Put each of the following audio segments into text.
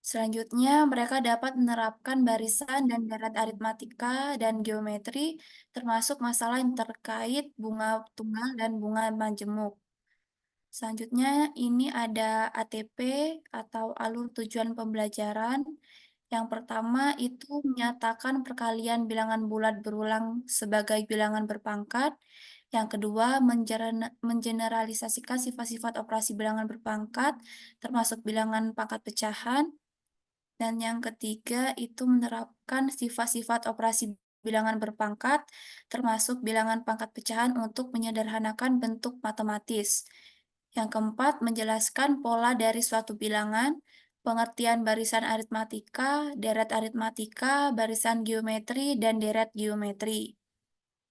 Selanjutnya, mereka dapat menerapkan barisan dan deret aritmatika dan geometri, termasuk masalah yang terkait bunga tunggal dan bunga majemuk. Selanjutnya, ini ada ATP atau alur tujuan pembelajaran. Yang pertama itu menyatakan perkalian bilangan bulat berulang sebagai bilangan berpangkat. Yang kedua, mengeneralisasikan sifat-sifat operasi bilangan berpangkat, termasuk bilangan pangkat pecahan. Dan yang ketiga itu menerapkan sifat-sifat operasi bilangan berpangkat, termasuk bilangan pangkat pecahan untuk menyederhanakan bentuk matematis. Yang keempat, menjelaskan pola dari suatu bilangan, pengertian barisan aritmatika, deret aritmatika, barisan geometri, dan deret geometri.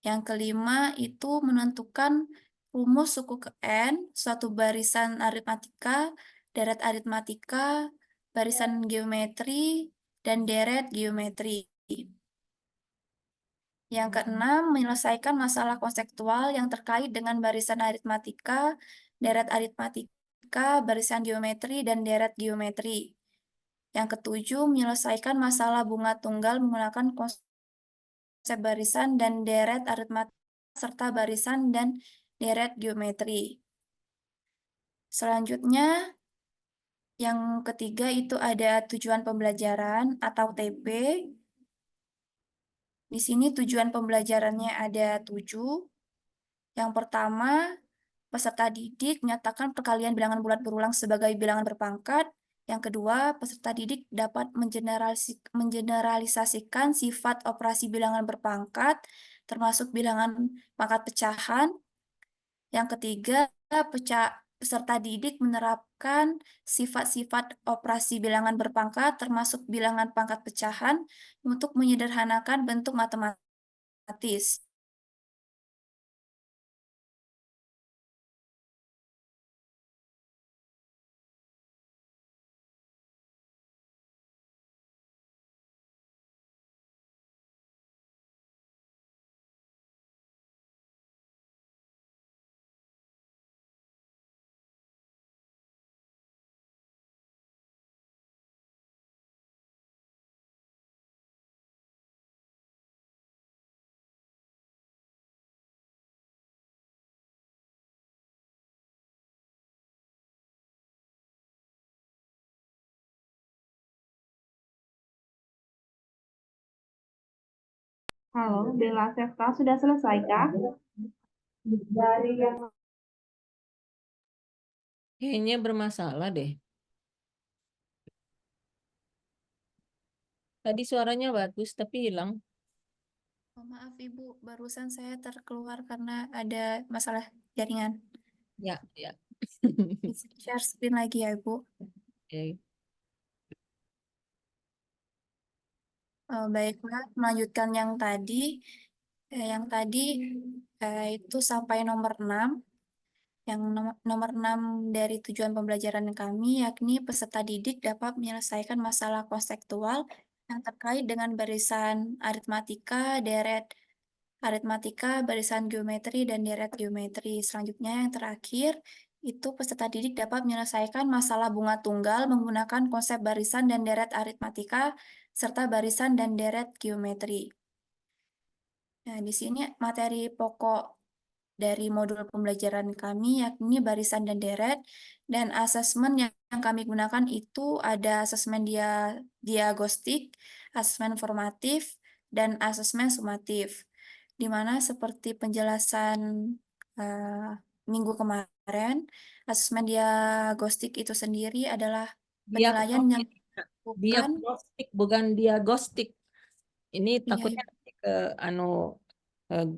Yang kelima itu menentukan rumus suku ke N, suatu barisan aritmatika, deret aritmatika, barisan geometri, dan deret geometri. Yang keenam, menyelesaikan masalah konseptual yang terkait dengan barisan aritmatika, deret aritmatika, barisan geometri, dan deret geometri. Yang ketujuh, menyelesaikan masalah bunga tunggal menggunakan konsep barisan dan deret aritmatika serta barisan dan deret geometri. Selanjutnya, yang ketiga itu ada tujuan pembelajaran atau TP. Di sini tujuan pembelajarannya ada 7. Yang pertama, peserta didik menyatakan perkalian bilangan bulat berulang sebagai bilangan berpangkat. Yang kedua, peserta didik dapat mengeneralisasikan sifat operasi bilangan berpangkat, termasuk bilangan pangkat pecahan. Yang ketiga, peserta didik menerapkan sifat-sifat operasi bilangan berpangkat, termasuk bilangan pangkat pecahan, untuk menyederhanakan bentuk matematis. Halo, Bella Sefta, sudah selesai kah? Dari yang Kayaknya bermasalah deh. Tadi suaranya bagus, tapi hilang. Oh, maaf Ibu, barusan saya terkeluar karena ada masalah jaringan. Ya, ya. Share screen lagi ya Ibu. Oke. Baiklah, melanjutkan yang tadi. Yang tadi itu sampai nomor 6. Yang nomor 6 dari tujuan pembelajaran kami, yakni peserta didik dapat menyelesaikan masalah konseptual yang terkait dengan barisan aritmatika, deret aritmatika, barisan geometri, dan deret geometri. Selanjutnya yang terakhir, itu peserta didik dapat menyelesaikan masalah bunga tunggal menggunakan konsep barisan dan deret aritmatika, serta barisan dan deret geometri. Nah, di sini materi pokok dari modul pembelajaran kami yakni barisan dan deret, dan asesmen yang kami gunakan itu ada asesmen diagnostik, asesmen formatif, dan asesmen sumatif. Di mana seperti penjelasan eh, minggu kemarin, asesmen diagnostik itu sendiri adalah penilaian yang Diagnostik, bukan, diagnostik bukan diagnostik. Ini iya, takutnya nanti ke eh,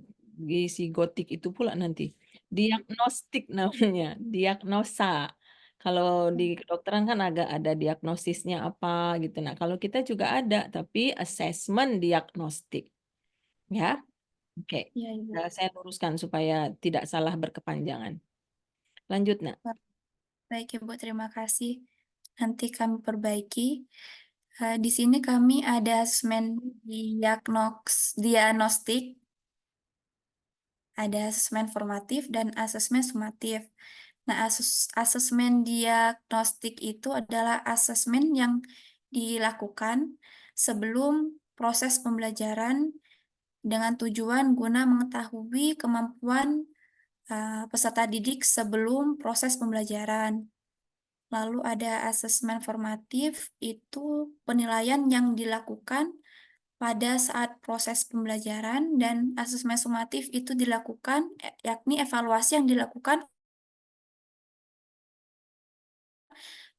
gizi gotik itu pula nanti. Diagnostik namanya, diagnosa. Kalau di kedokteran kan agak ada diagnosisnya apa gitu. Nah, kalau kita juga ada, tapi assessment diagnostik. Ya, oke. iya Ibu. Saya luruskan supaya tidak salah berkepanjangan. Lanjut, nak. Baik Ibu, terima kasih. Nanti kami perbaiki. Di sini kami ada asesmen diagnostik, ada asesmen formatif, dan asesmen sumatif. Nah, asesmen diagnostik itu adalah asesmen yang dilakukan sebelum proses pembelajaran dengan tujuan guna mengetahui kemampuan peserta didik sebelum proses pembelajaran. Lalu ada asesmen formatif, itu penilaian yang dilakukan pada saat proses pembelajaran, dan asesmen sumatif itu dilakukan, yakni evaluasi yang dilakukan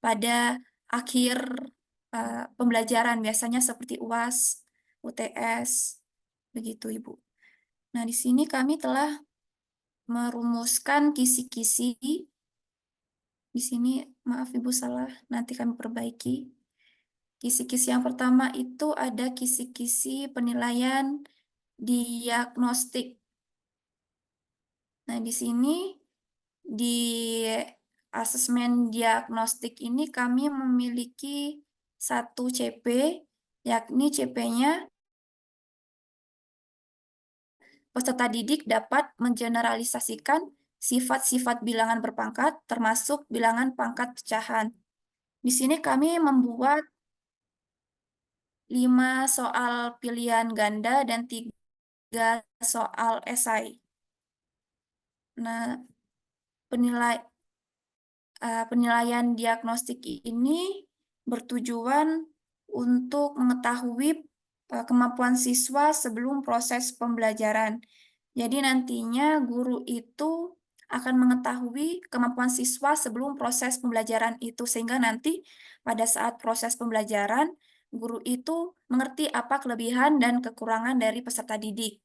pada akhir pembelajaran, biasanya seperti UAS, UTS, begitu Ibu. Nah, di sini kami telah merumuskan kisi-kisi. Di sini, maaf Ibu salah, nanti kami perbaiki. Kisi-kisi yang pertama itu ada kisi-kisi penilaian diagnostik. Nah, di sini di asesmen diagnostik ini kami memiliki satu CP, yakni CP-nya peserta didik dapat mengeneralisasikan sifat-sifat bilangan berpangkat, termasuk bilangan pangkat pecahan. Di sini kami membuat 5 soal pilihan ganda dan 3 soal esai. Nah, penilaian diagnostik ini bertujuan untuk mengetahui kemampuan siswa sebelum proses pembelajaran. Jadi nantinya guru itu akan mengetahui kemampuan siswa sebelum proses pembelajaran itu, sehingga nanti pada saat proses pembelajaran, guru itu mengerti apa kelebihan dan kekurangan dari peserta didik.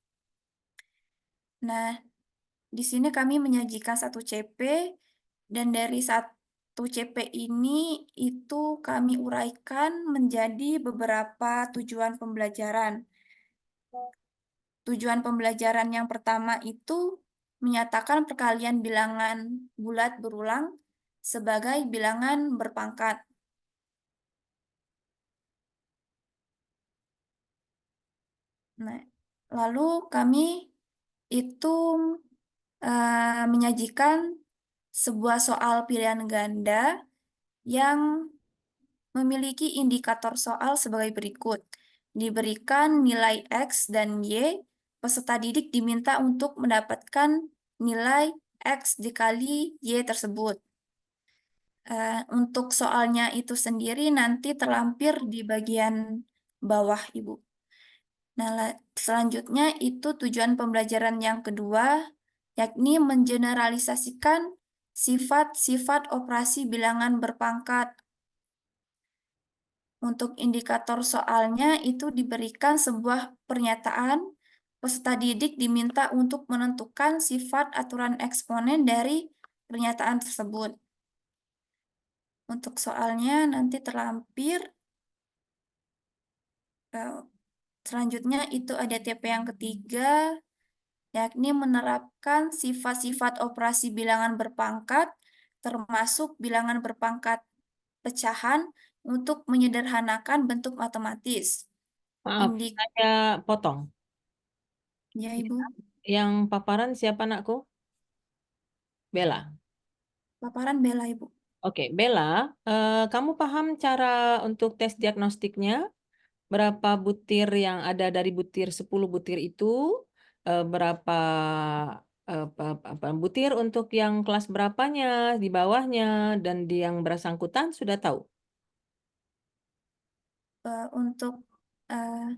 Nah, di sini kami menyajikan satu CP, dan dari satu CP ini itu kami uraikan menjadi beberapa tujuan pembelajaran. Tujuan pembelajaran yang pertama itu menyatakan perkalian bilangan bulat berulang sebagai bilangan berpangkat. Nah, lalu kami itu menyajikan sebuah soal pilihan ganda yang memiliki indikator soal sebagai berikut. Diberikan nilai X dan Y, peserta didik diminta untuk mendapatkan nilai X dikali Y tersebut. Untuk soalnya itu sendiri nanti terlampir di bagian bawah, Ibu. Nah, selanjutnya itu tujuan pembelajaran yang kedua, yakni mengeneralisasikan sifat-sifat operasi bilangan berpangkat. Untuk indikator soalnya itu diberikan sebuah pernyataan, peserta didik diminta untuk menentukan sifat aturan eksponen dari pernyataan tersebut. Untuk soalnya nanti terlampir. Selanjutnya itu ada TP yang ketiga, yakni menerapkan sifat-sifat operasi bilangan berpangkat, termasuk bilangan berpangkat pecahan untuk menyederhanakan bentuk matematis. Maaf, saya potong. Ya, Ibu. Yang paparan siapa anakku? Bella. Paparan Bella, Ibu. Oke, Bella, kamu paham cara untuk tes diagnostiknya? Berapa butir yang ada dari 10 butir itu? Berapa butir untuk yang kelas berapanya, di bawahnya, dan di yang bersangkutan sudah tahu? Eh, untuk eh,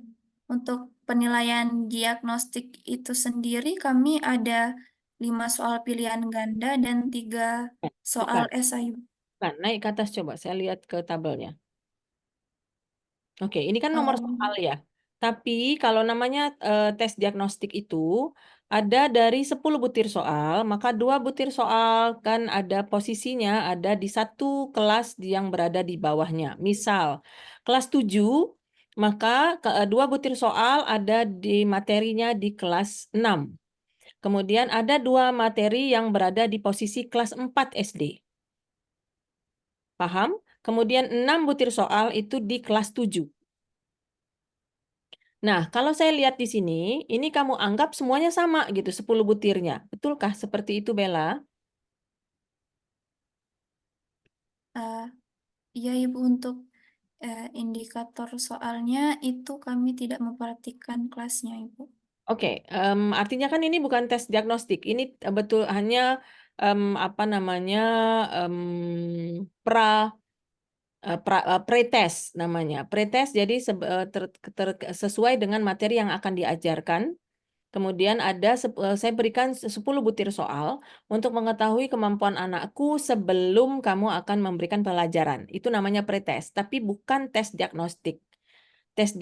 untuk penilaian diagnostik itu sendiri kami ada 5 soal pilihan ganda dan 3 soal Bukan, esai. bukan. Naik ke atas coba, saya lihat ke tabelnya. Oke, ini kan nomor soal Em, ya. Tapi kalau namanya tes diagnostik itu ada dari 10 butir soal, maka 2 butir soal kan ada posisinya ada di satu kelas yang berada di bawahnya. Misal, kelas 7, maka 2 butir soal ada di materinya di kelas 6. Kemudian ada 2 materi yang berada di posisi kelas 4 SD. Paham? Kemudian 6 butir soal itu di kelas 7. Nah, kalau saya lihat di sini, ini kamu anggap semuanya sama gitu, 10 butirnya. Betulkah seperti itu, Bella? eh, iya, Ibu, untuk Indikator soalnya itu kami tidak memperhatikan kelasnya, Ibu. Oke, artinya kan ini bukan tes diagnostik. Ini betul hanya apa namanya pretest namanya. Pretest jadi sesuai dengan materi yang akan diajarkan. Kemudian saya berikan 10 butir soal untuk mengetahui kemampuan anakku sebelum kamu akan memberikan pelajaran. Itu namanya pretest, tapi bukan tes diagnostik. Tes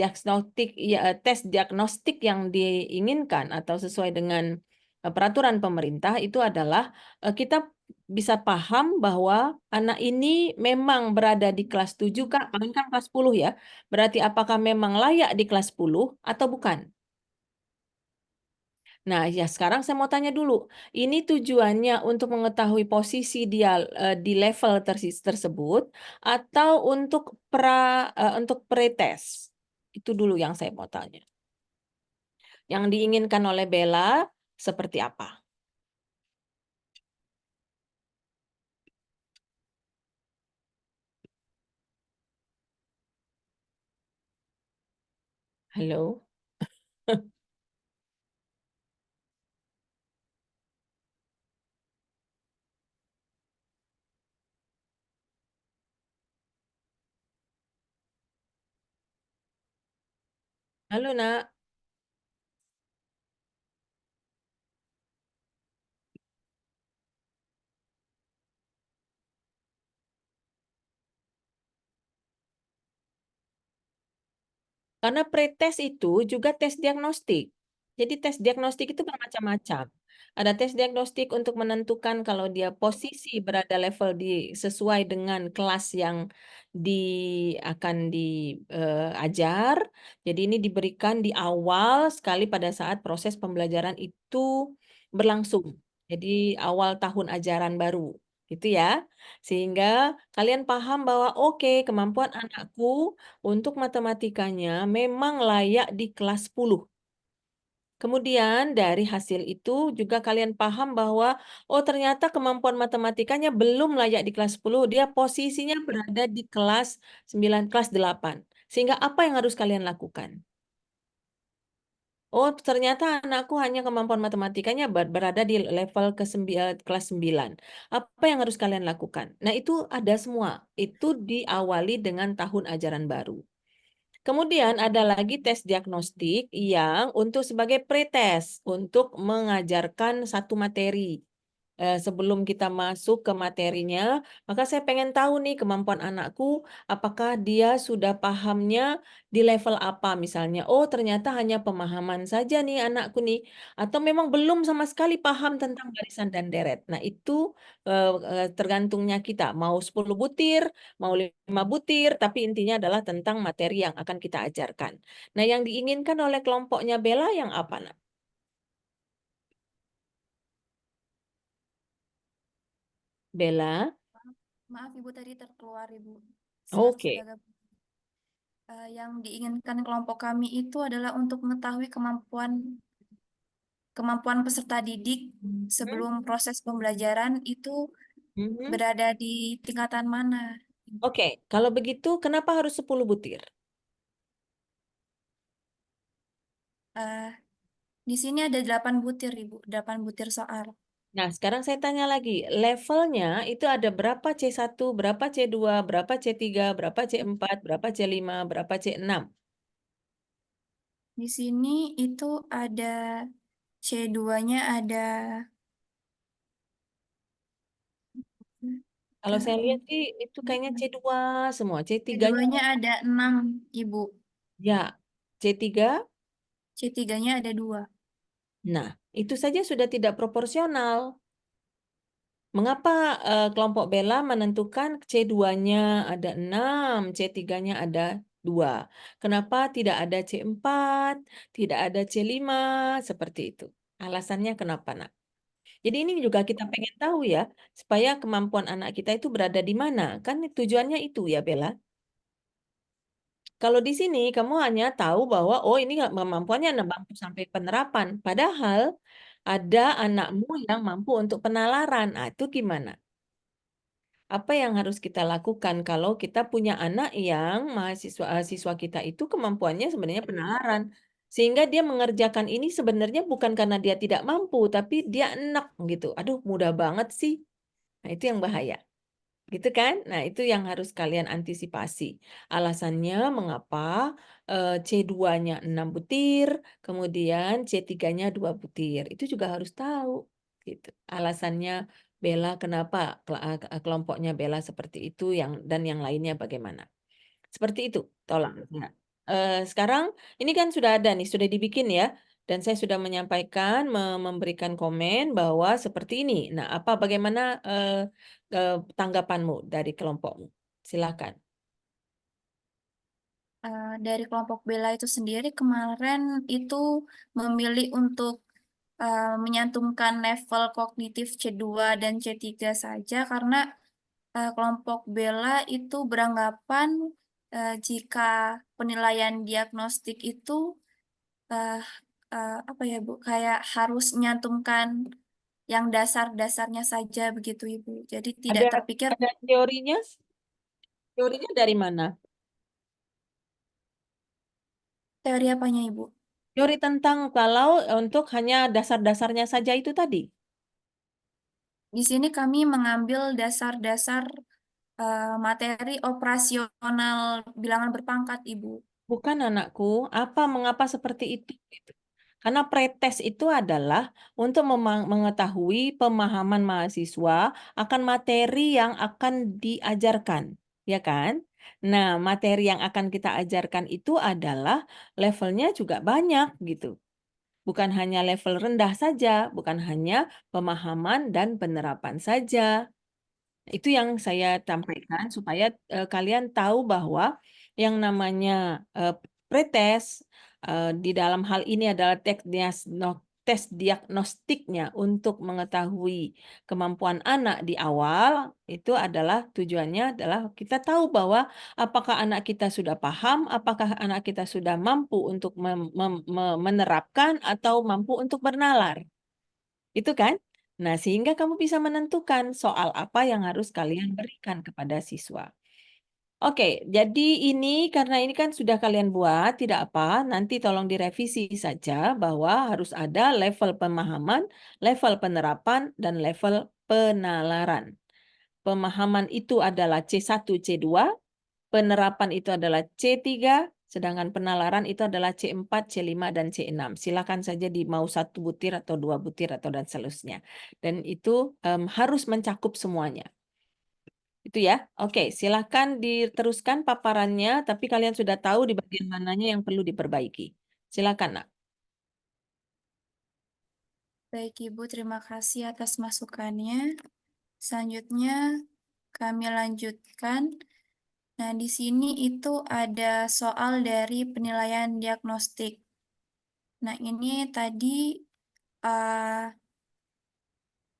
diagnostik yang diinginkan atau sesuai dengan peraturan pemerintah itu adalah kita bisa paham bahwa anak ini memang berada di kelas 7 kah? Paling kan kelas 10 ya. Berarti apakah memang layak di kelas 10 atau bukan? Nah, ya sekarang saya mau tanya dulu. Ini tujuannya untuk mengetahui posisi dia di level tersebut atau untuk pretest? Itu dulu yang saya mau tanya. Yang diinginkan oleh Bella seperti apa? Halo? Halo, Nak. Karena pretest itu juga tes diagnostik. Jadi tes diagnostik itu bermacam-macam. Ada tes diagnostik untuk menentukan kalau dia posisi berada level sesuai dengan kelas yang di akan diajar. Jadi ini diberikan di awal sekali pada saat proses pembelajaran itu berlangsung. Jadi awal tahun ajaran baru, gitu ya. Sehingga kalian paham bahwa oke, kemampuan anakku untuk matematikanya memang layak di kelas 10. Kemudian dari hasil itu juga kalian paham bahwa oh ternyata kemampuan matematikanya belum layak di kelas 10, dia posisinya berada di kelas 9, kelas 8. Sehingga apa yang harus kalian lakukan? Oh, ternyata anakku hanya kemampuan matematikanya berada di level kelas 9. Apa yang harus kalian lakukan? Nah, itu ada semua. Itu diawali dengan tahun ajaran baru. Kemudian ada lagi tes diagnostik yang untuk sebagai pretest untuk mengajarkan satu materi. Sebelum kita masuk ke materinya, maka saya pengen tahu nih kemampuan anakku, apakah dia sudah pahamnya di level apa misalnya. Oh, ternyata hanya pemahaman saja nih anakku nih, atau memang belum sama sekali paham tentang barisan dan deret. Nah, itu tergantungnya kita, mau 10 butir, mau 5 butir, tapi intinya adalah tentang materi yang akan kita ajarkan. Nah, yang diinginkan oleh kelompoknya Bella yang apa, Nak? Bella? Maaf Ibu tadi terkeluar Ibu saat sudah Oke. gabung. Yang diinginkan kelompok kami itu adalah untuk mengetahui kemampuan kemampuan peserta didik sebelum proses pembelajaran itu Mhm. berada di tingkatan mana. Oke, kalau begitu kenapa harus 10 butir? Eh, di sini ada 8 butir Ibu, 8 butir soal. Nah, sekarang saya tanya lagi, levelnya itu ada berapa C1, berapa C2, berapa C3, berapa C4, berapa C5, berapa C6? Di sini itu ada C2-nya ada Kalau tiga, saya lihat sih itu kayaknya C2 semua, C3-nya C2-nya ada 6 Ibu. ya, C3. C3-nya ada 2. Nah, itu saja sudah tidak proporsional. Mengapa kelompok Bella menentukan C2-nya ada 6, C3-nya ada 2? Kenapa tidak ada C4, tidak ada C5, seperti itu? Alasannya kenapa, Nak? Jadi ini juga kita pengen tahu ya, supaya kemampuan anak kita itu berada di mana. Kan tujuannya itu ya, Bella. Kalau di sini kamu hanya tahu bahwa oh ini kemampuannya mampu sampai penerapan. Padahal ada anakmu yang mampu untuk penalaran. Nah, itu gimana? apa yang harus kita lakukan kalau kita punya anak yang siswa kita itu kemampuannya sebenarnya penalaran. Sehingga dia mengerjakan ini sebenarnya bukan karena dia tidak mampu, tapi dia enak gitu. Aduh, mudah banget sih. Nah, itu yang bahaya. Gitu kan? Nah, itu yang harus kalian antisipasi. Alasannya mengapa C2-nya 6 butir, kemudian C3-nya 2 butir. Itu juga harus tahu. Gitu. Alasannya Bella kenapa kelompoknya Bella seperti itu dan yang lainnya bagaimana. Seperti itu, tolong. Nah, sekarang ini kan sudah ada nih, sudah dibikin ya. Dan saya sudah menyampaikan, memberikan komen bahwa seperti ini. Nah, bagaimana tanggapanmu dari kelompokmu? Silakan. Dari kelompok Bella itu sendiri kemarin itu memilih untuk menyantumkan level kognitif C2 dan C3 saja karena kelompok Bella itu beranggapan jika penilaian diagnostik itu eh, apa ya Bu, kayak harus menyantumkan yang dasar-dasarnya saja begitu Ibu. Jadi tidak Ada terpikir ada teorinya? Teorinya dari mana? teori apanya Ibu. Teori tentang kalau untuk hanya dasar-dasarnya saja itu tadi. Di sini kami mengambil dasar-dasar materi operasional bilangan berpangkat, Ibu. Bukan anakku, mengapa seperti itu? Gitu. Karena pretest itu adalah untuk mengetahui pemahaman mahasiswa akan materi yang akan diajarkan, ya kan? Nah, materi yang akan kita ajarkan itu adalah levelnya juga banyak gitu. Bukan hanya level rendah saja, bukan hanya pemahaman dan penerapan saja. Itu yang saya sampaikan supaya kalian tahu bahwa yang namanya eh, pretest di dalam hal ini adalah tes diagnostiknya untuk mengetahui kemampuan anak di awal itu adalah tujuannya adalah kita tahu bahwa apakah anak kita sudah paham, apakah anak kita sudah mampu untuk menerapkan atau mampu untuk bernalar. Itu kan? Nah, sehingga kamu bisa menentukan soal apa yang harus kalian berikan kepada siswa. Oke, jadi karena ini kan sudah kalian buat, tidak apa, nanti tolong direvisi saja bahwa harus ada level pemahaman, level penerapan, dan level penalaran. Pemahaman itu adalah C1, C2, penerapan itu adalah C3, sedangkan penalaran itu adalah C4, C5, dan C6. Silakan saja di mau 1 butir atau 2 butir atau dan seterusnya. Dan itu harus mencakup semuanya. Itu ya. Oke, silakan diteruskan paparannya, tapi kalian sudah tahu di bagian mananya yang perlu diperbaiki. Silakan, Nak. Baik, Ibu, terima kasih atas masukannya. Selanjutnya, kami lanjutkan. Nah, di sini itu ada soal dari penilaian diagnostik. Nah, ini tadi uh,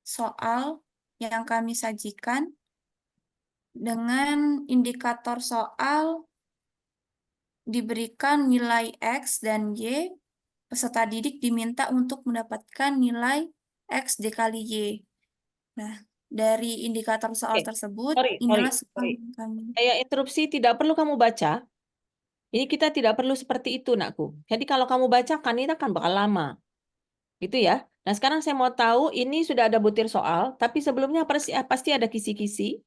soal yang kami sajikan dengan indikator soal diberikan nilai X dan Y, peserta didik diminta untuk mendapatkan nilai X dikali Y. Nah, dari indikator soal Oke, tersebut, sorry. inilah soal yang kami. Saya interupsi, tidak perlu kamu baca. Ini kita tidak perlu seperti itu, Nakku. Jadi kalau kamu bacakan, ini akan bakal lama. Gitu ya. Nah, sekarang saya mau tahu ini sudah ada butir soal, tapi sebelumnya pasti ada kisi-kisi.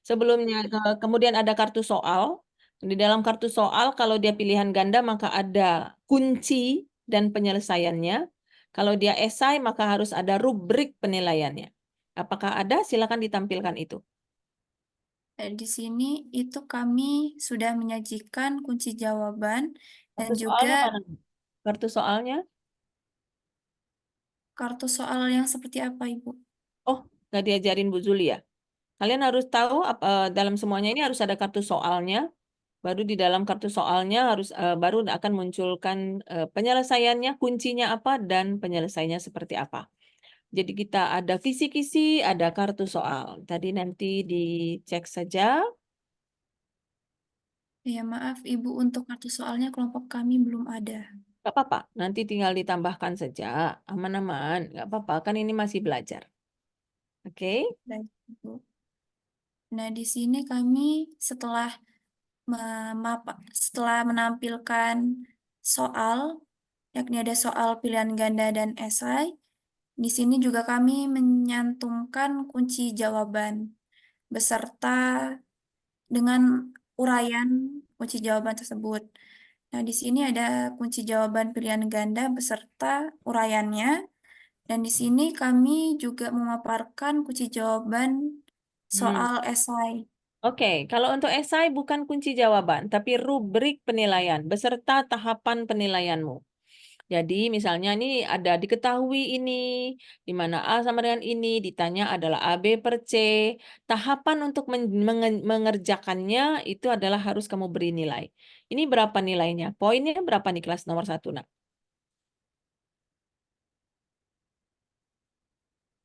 Sebelumnya kemudian ada kartu soal. Di dalam kartu soal kalau dia pilihan ganda maka ada kunci dan penyelesaiannya. Kalau dia esai maka harus ada rubrik penilaiannya. Apakah ada? Silakan ditampilkan itu. Di sini itu kami sudah menyajikan kunci jawaban dan Kartu juga soalnya mana? Kartu soalnya? kartu soal yang seperti apa, Ibu? Oh, nggak diajarin Bu Zuli ya? Kalian harus tahu dalam semuanya ini harus ada kartu soalnya. Baru di dalam kartu soalnya baru akan munculkan penyelesaiannya, kuncinya apa, dan penyelesaiannya seperti apa. Jadi kita ada kisi-kisi, ada kartu soal. Tadi nanti dicek saja. Ya, maaf, Ibu, untuk kartu soalnya kelompok kami belum ada. Nggak apa-apa, nanti tinggal ditambahkan saja. Aman-aman, nggak apa-apa, kan ini masih belajar. Oke? Baik, Ibu. Nah, di sini kami setelah menampilkan soal, yakni ada soal pilihan ganda dan esai, di sini juga kami menyantumkan kunci jawaban beserta dengan uraian kunci jawaban tersebut. Nah, di sini ada kunci jawaban pilihan ganda beserta uraiannya. Dan di sini kami juga memaparkan kunci jawaban Hmm. soal esai. Oke, kalau untuk esai bukan kunci jawaban, tapi rubrik penilaian beserta tahapan penilaianmu. Jadi misalnya ini ada diketahui ini, di mana A sama dengan ini, ditanya adalah A, B per C. Tahapan untuk mengerjakannya itu adalah harus kamu beri nilai. Ini berapa nilainya? Poinnya berapa nih kelas nomor 1, nak?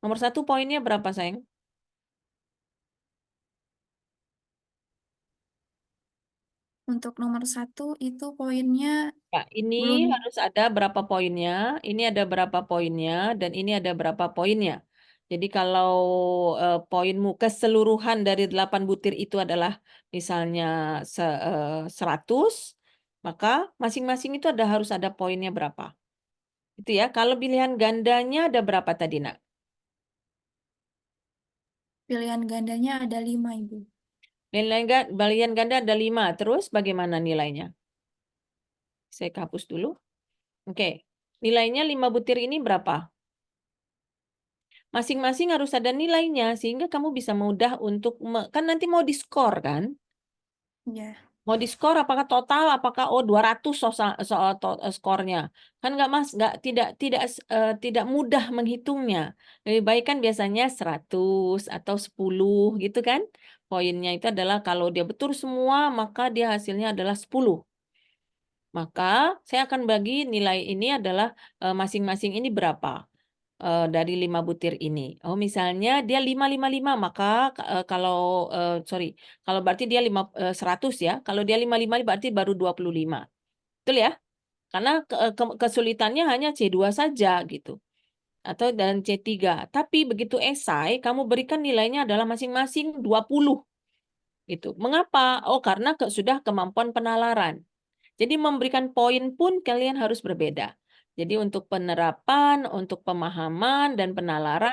Nomor 1 poinnya berapa, sayang? Untuk nomor 1 itu poinnya Ya, ini belum. harus ada berapa poinnya, ini ada berapa poinnya, dan ini ada berapa poinnya. Jadi kalau poinmu keseluruhan dari 8 butir itu adalah misalnya 100, maka masing-masing itu harus ada poinnya berapa. Itu ya. Kalau pilihan gandanya ada berapa tadi, nak? Pilihan gandanya ada 5, Ibu. Pilihan ganda ada 5. Terus bagaimana nilainya? Saya hapus dulu. Oke. Nilainya 5 butir ini berapa? Masing-masing harus ada nilainya sehingga kamu bisa mudah untuk kan nanti mau diskor kan? Ya, Mau diskor apakah total apakah 200 soal skornya. Kan nggak Mas, nggak tidak mudah menghitungnya. Lebih baik kan biasanya 100 atau 10 gitu kan? Poinnya itu adalah kalau dia betul semua maka dia hasilnya adalah 10. Maka saya akan bagi nilai ini adalah masing-masing ini berapa dari 5 butir ini. Oh, misalnya dia 555, maka kalau sorry, kalau berarti dia 100 ya. Kalau dia 55 berarti baru 25. Betul ya? Karena kesulitannya hanya C2 saja gitu. Atau dan C3. Tapi begitu esai, kamu berikan nilainya adalah masing-masing 20 gitu. Mengapa? Oh, karena sudah kemampuan penalaran. Jadi memberikan poin pun kalian harus berbeda. Jadi untuk penerapan, untuk pemahaman dan penalaran,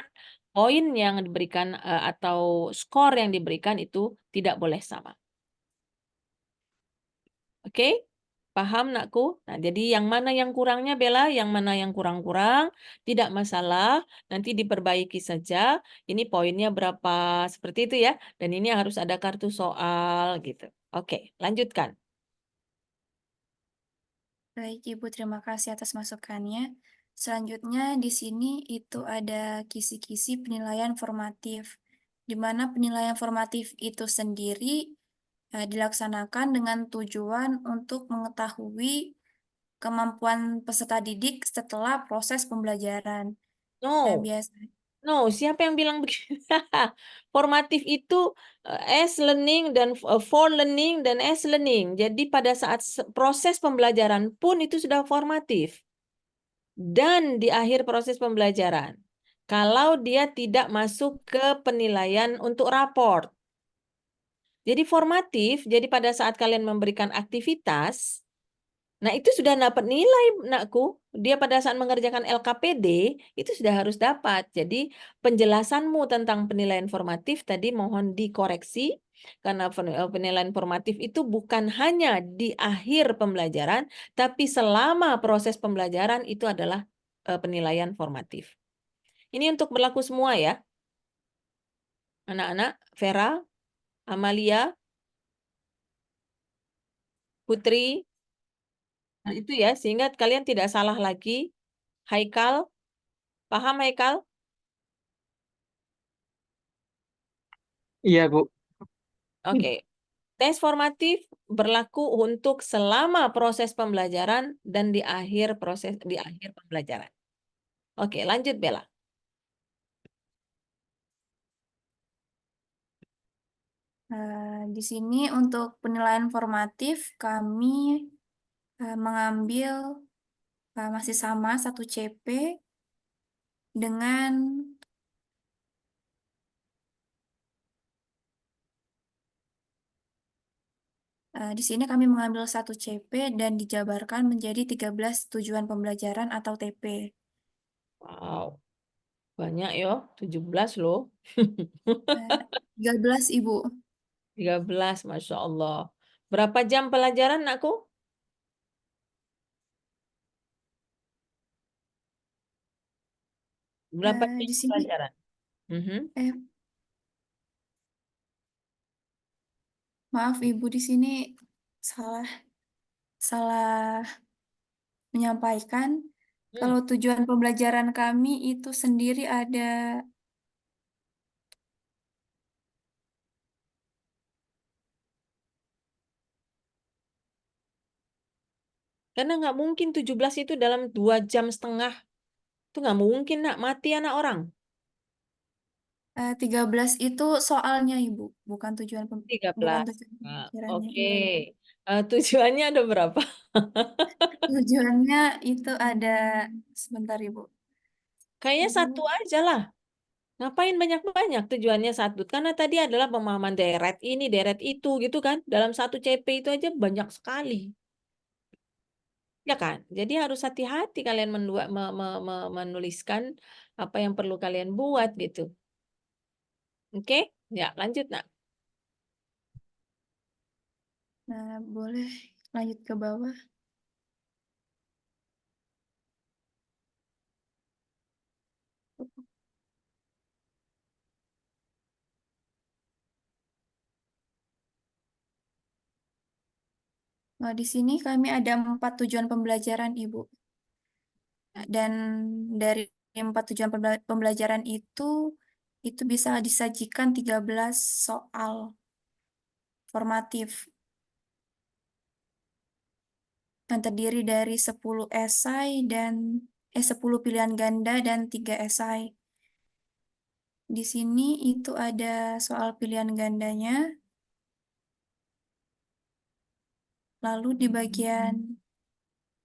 poin yang diberikan atau skor yang diberikan itu tidak boleh sama. Oke? Paham, nakku? Nah, jadi yang mana yang kurangnya, Bella? Yang mana yang kurang-kurang? Tidak masalah, nanti diperbaiki saja. Ini poinnya berapa? Seperti itu ya. Dan ini harus ada kartu soal gitu. Oke, lanjutkan. baik Ibu, terima kasih atas masukannya. Selanjutnya di sini itu ada kisi-kisi penilaian formatif, di mana penilaian formatif itu sendiri dilaksanakan dengan tujuan untuk mengetahui kemampuan peserta didik setelah proses pembelajaran. Nah, No. biasa. No, siapa yang bilang begitu? Formatif itu as learning dan for learning dan as learning. Jadi pada saat proses pembelajaran pun itu sudah formatif. Dan di akhir proses pembelajaran. Kalau dia tidak masuk ke penilaian untuk raport. Jadi formatif, jadi pada saat kalian memberikan aktivitas, nah, itu sudah dapat nilai, nakku. Dia pada saat mengerjakan LKPD, itu sudah harus dapat. Jadi, penjelasanmu tentang penilaian formatif tadi mohon dikoreksi, karena penilaian formatif itu bukan hanya di akhir pembelajaran, tapi selama proses pembelajaran itu adalah penilaian formatif. Ini untuk berlaku semua ya, anak-anak, Vera, Amalia, Putri, nah, itu ya, sehingga kalian tidak salah lagi. Haikal, paham Haikal? Iya, Bu. Oke, tes formatif berlaku untuk selama proses pembelajaran dan di akhir pembelajaran. Oke, lanjut Bella. Di sini untuk penilaian formatif kami mengambil masih sama 1 CP dengan Di sini kami mengambil 1 CP dan dijabarkan menjadi 13 tujuan pembelajaran atau TP. Wow, banyak ya, 17 loh. 13, Ibu. 13, Masya Allah. Berapa jam pelajaran, Nakku? Berapa jam Di sini, pelajaran? Mhm. eh, maaf Ibu, di sini salah salah menyampaikan. Hmm. Kalau tujuan pembelajaran kami itu sendiri ada Karena nggak mungkin 17 itu dalam 2 jam setengah. Itu nggak mungkin, nak. Mati anak orang. 13 itu soalnya Ibu, bukan 13. tujuan Nah, pembelajarannya. oke. Iya. Tujuannya ada berapa? Tujuannya itu ada sebentar Ibu. Kayaknya satu Ibu, aja lah. Ngapain banyak-banyak tujuannya satu? Karena tadi adalah pemahaman deret ini, deret itu gitu kan. Dalam satu CP itu aja banyak sekali. Ya kan? Jadi harus hati-hati kalian menuliskan apa yang perlu kalian buat gitu. Oke? Ya, lanjut, nak. nah boleh lanjut ke bawah. Nah, di sini kami ada 4 tujuan pembelajaran, Ibu. Dan dari 4 tujuan pembelajaran itu bisa disajikan 13 soal formatif yang terdiri dari 10 esai dan 10 pilihan ganda dan 3 esai. Di sini itu ada soal pilihan gandanya, lalu di bagian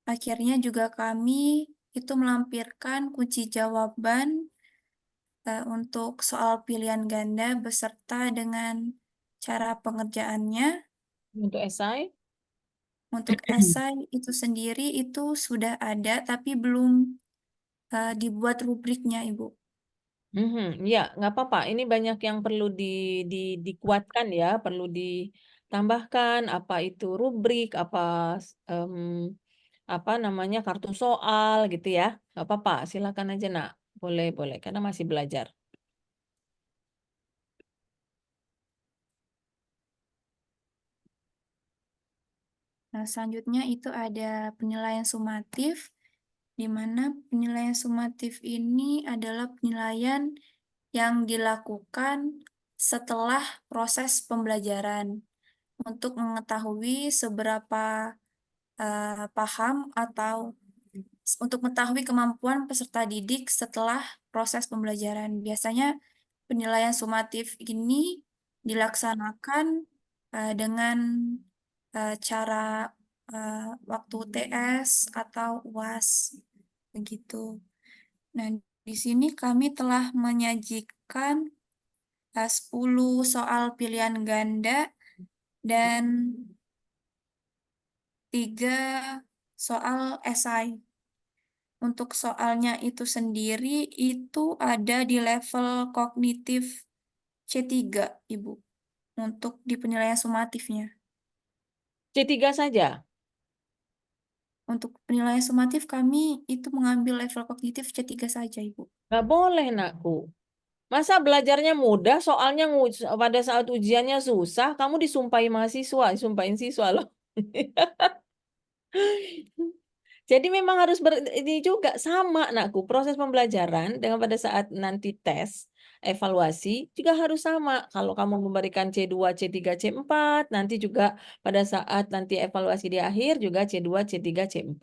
akhirnya juga kami itu melampirkan kunci jawaban untuk soal pilihan ganda beserta dengan cara pengerjaannya. Untuk esai. Untuk esai itu sendiri itu sudah ada tapi belum dibuat rubriknya, Ibu. Mhm, ya, nggak apa-apa. Ini banyak yang perlu dikuatkan ya, perlu ditambahkan apa itu rubrik, em, apa namanya kartu soal gitu ya. Nggak apa-apa, silakan aja nak. Boleh, boleh, karena masih belajar. Nah, selanjutnya itu ada penilaian sumatif, di mana penilaian sumatif ini adalah penilaian yang dilakukan setelah proses pembelajaran untuk mengetahui seberapa paham atau untuk mengetahui kemampuan peserta didik setelah proses pembelajaran. Biasanya penilaian sumatif ini dilaksanakan dengan cara eh, waktu TS atau UAS begitu. Nah, di sini kami telah menyajikan 10 soal pilihan ganda dan 3 soal esai. Untuk soalnya itu sendiri itu ada di level kognitif C3, Ibu, untuk di penilaian sumatifnya. C3 saja. Untuk penilaian sumatif kami itu mengambil level kognitif C3 saja, Ibu. Nggak boleh, nakku. Masa belajarnya mudah, soalnya pada saat ujiannya susah, kamu disumpahi mahasiswa, disumpahin siswa loh. Jadi memang harus ini juga sama, nakku. Proses pembelajaran dengan pada saat nanti tes, evaluasi juga harus sama. Kalau kamu memberikan C2, C3, C4, nanti juga pada saat nanti evaluasi di akhir juga C2, C3, C4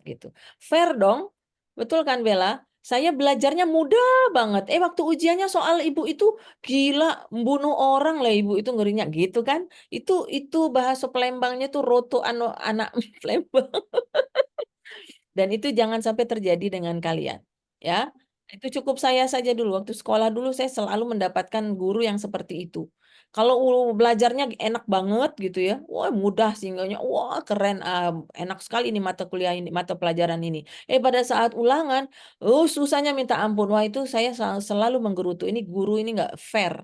gitu. Fair dong? Betul kan, Bella? Saya belajarnya mudah banget. Waktu ujiannya soal ibu itu gila, membunuh orang lah ibu itu ngerinya gitu kan? Itu bahasa Palembangnya tuh roto anak Palembang. Dan itu jangan sampai terjadi dengan kalian. Ya, itu cukup saya saja dulu. Waktu sekolah dulu saya selalu mendapatkan guru yang seperti itu. Kalau belajarnya enak banget gitu ya, wah mudah sehingganya, wah keren, enak sekali nih mata kuliah ini, mata pelajaran ini. Pada saat ulangan, susahnya minta ampun. Wah itu saya selalu menggerutu, ini guru ini nggak fair.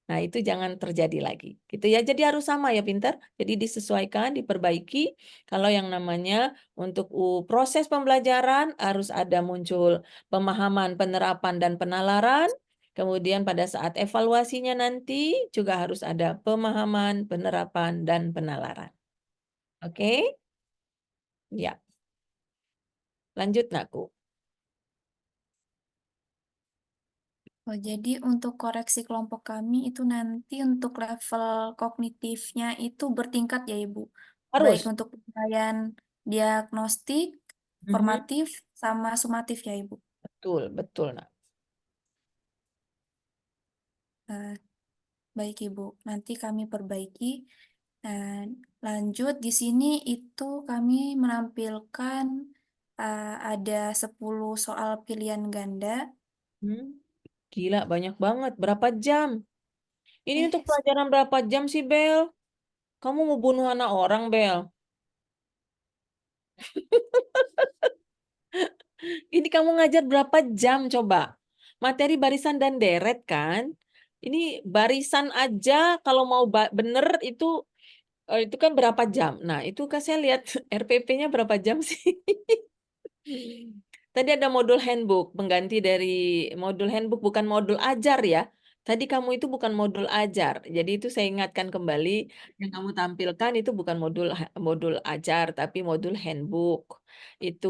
Nah, itu jangan terjadi lagi. Gitu ya. Jadi harus sama ya, pintar. Jadi disesuaikan, diperbaiki. Kalau yang namanya untuk proses pembelajaran harus ada muncul pemahaman, penerapan, dan penalaran. Kemudian pada saat evaluasinya nanti juga harus ada pemahaman, penerapan, dan penalaran. Oke? Ya. Lanjut, Nakku. Oh, jadi untuk koreksi kelompok kami itu nanti untuk level kognitifnya itu bertingkat ya Ibu. Baik Harus. untuk penilaian diagnostik, Mhm. formatif, sama sumatif ya Ibu. Betul, betul, Nak. Eh, Baik Ibu, nanti kami perbaiki. Dan lanjut di sini itu kami menampilkan ada 10 soal pilihan ganda. Hmm. Gila, banyak banget. Berapa jam? Ini untuk Eh, pelajaran berapa jam sih, Bel? Kamu mau bunuh anak orang, Bel? Ini kamu ngajar berapa jam coba? Materi barisan dan deret kan? Ini barisan aja kalau mau bener itu kan berapa jam? Nah, itu kan saya lihat RPP-nya berapa jam sih? Tadi ada modul handbook, pengganti dari modul handbook, bukan modul ajar ya. Tadi kamu itu bukan modul ajar. Jadi itu saya ingatkan kembali, yang kamu tampilkan itu bukan modul ajar, tapi modul handbook. Itu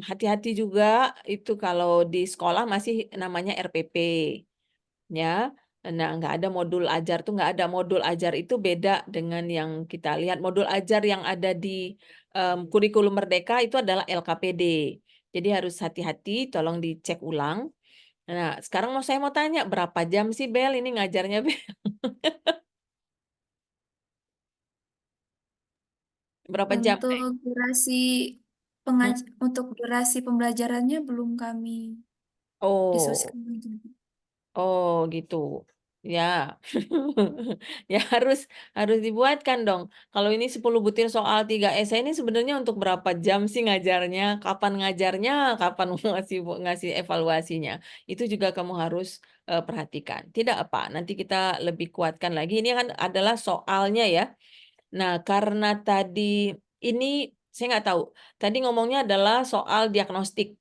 hati-hati juga, itu kalau di sekolah masih namanya RPP. Ya, nah nggak ada modul ajar tuh, nggak ada modul ajar itu beda dengan yang kita lihat. Modul ajar yang ada di kurikulum Merdeka itu adalah LKPD. Jadi harus hati-hati, tolong dicek ulang. Nah, sekarang saya mau tanya, berapa jam sih Bel ini ngajarnya, Bel? Berapa jam? Untuk durasi Hmm. untuk durasi pembelajarannya belum kami Oh, diskusikan lagi. oh gitu. Ya. Ya harus dibuatkan dong. Kalau ini 10 butir soal 3 esai ini sebenarnya untuk berapa jam sih ngajarnya? Kapan ngajarnya? Kapan ngasih ngasih evaluasinya? Itu juga kamu harus perhatikan. Tidak apa, nanti kita lebih kuatkan lagi. Ini kan adalah soalnya ya. Nah, karena tadi ini saya nggak tahu. Tadi ngomongnya adalah soal diagnostik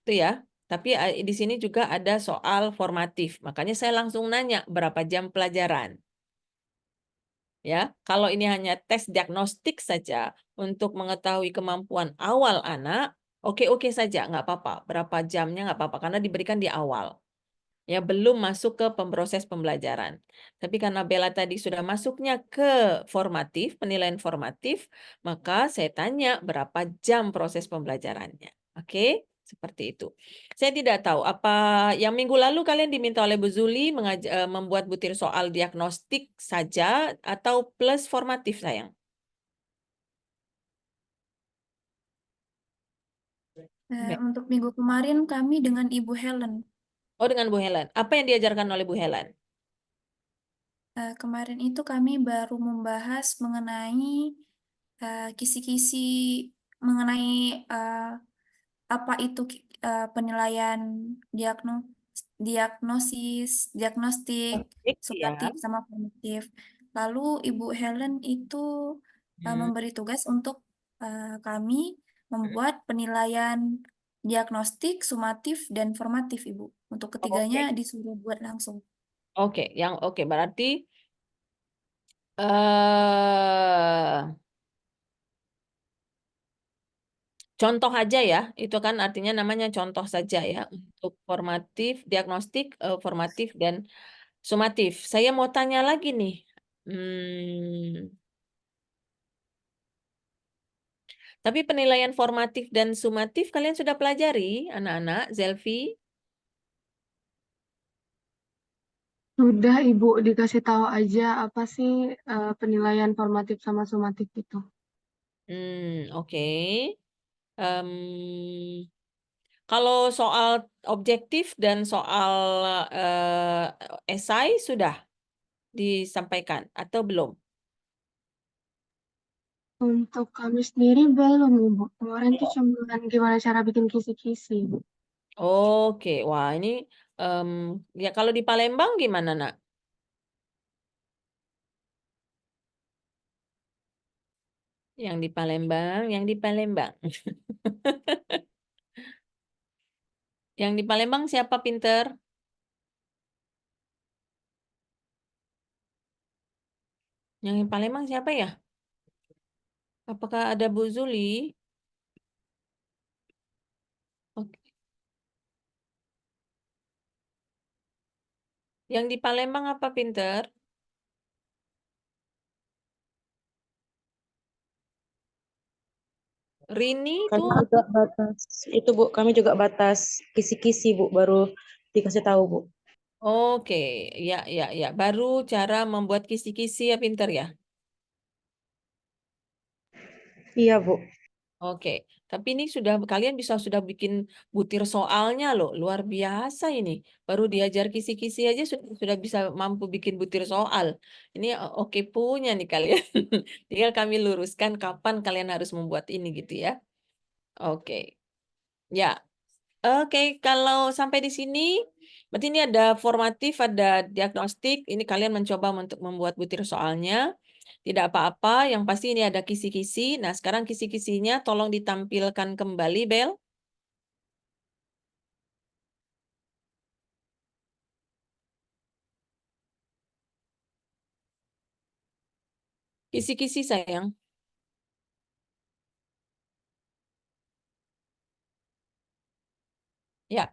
itu ya. Tapi di sini juga ada soal formatif. Makanya saya langsung nanya berapa jam pelajaran. Ya, kalau ini hanya tes diagnostik saja untuk mengetahui kemampuan awal anak, oke-oke saja, nggak apa-apa. Berapa jamnya nggak apa-apa karena diberikan di awal. Ya, belum masuk ke proses pembelajaran. Tapi karena Bella tadi sudah masuknya ke formatif, penilaian formatif, maka saya tanya berapa jam proses pembelajarannya. Oke, seperti itu. Saya tidak tahu apa yang minggu lalu kalian diminta oleh Bu Zuli membuat butir soal diagnostik saja atau plus formatif, sayang? Untuk minggu kemarin kami dengan Ibu Helen. Oh, dengan Bu Helen. Apa yang diajarkan oleh Bu Helen? Kemarin itu kami baru membahas mengenai kisi-kisi mengenai eh, apa itu penilaian diagno diagnosis, diagnostik, Formatif, supratif ya. sama formatif. Lalu Ibu Helen itu Hmm, memberi tugas untuk kami membuat penilaian diagnostik, sumatif, dan formatif, Ibu. Untuk ketiganya Oke. disuruh buat langsung. Oke, oke berarti eh contoh aja ya, itu kan artinya namanya contoh saja ya untuk formatif, diagnostik, formatif dan sumatif. Saya mau tanya lagi nih, tapi penilaian formatif dan sumatif kalian sudah pelajari, anak-anak, Zelvi? Sudah Ibu dikasih tahu aja apa sih penilaian formatif sama sumatif itu. Oke. Em, Kalau soal objektif dan soal esai sudah. disampaikan atau belum? Untuk kami sendiri belum, Ibu. Kemarin tuh cuma gimana cara bikin kisi-kisi. Oke, wah ini ya kalau di Palembang gimana, Nak? Yang di Palembang, yang di Palembang. Yang di Palembang siapa pinter? Yang di Palembang siapa ya? Apakah ada Bu Zuli? Oke. Yang di Palembang apa pinter? Rini Kami tuh. juga batas itu Bu, kami juga batas kisi-kisi Bu, baru dikasih tahu Bu. Oke, ya, ya, ya. Baru cara membuat kisi-kisi ya pinter ya. Iya Bu. Oke, tapi ini kalian sudah bikin butir soalnya loh, luar biasa ini. Baru diajar kisi-kisi aja sudah bisa mampu bikin butir soal. Ini oke punya nih kalian. Tinggal kami luruskan kapan kalian harus membuat ini gitu ya. Oke, ya. Oke, kalau sampai di sini, berarti ini ada formatif, ada diagnostik. Ini kalian mencoba untuk membuat butir soalnya. Tidak apa-apa, yang pasti ini ada kisi-kisi. Nah, sekarang kisi-kisinya tolong ditampilkan kembali, Bel. Kisi-kisi, sayang. Ya,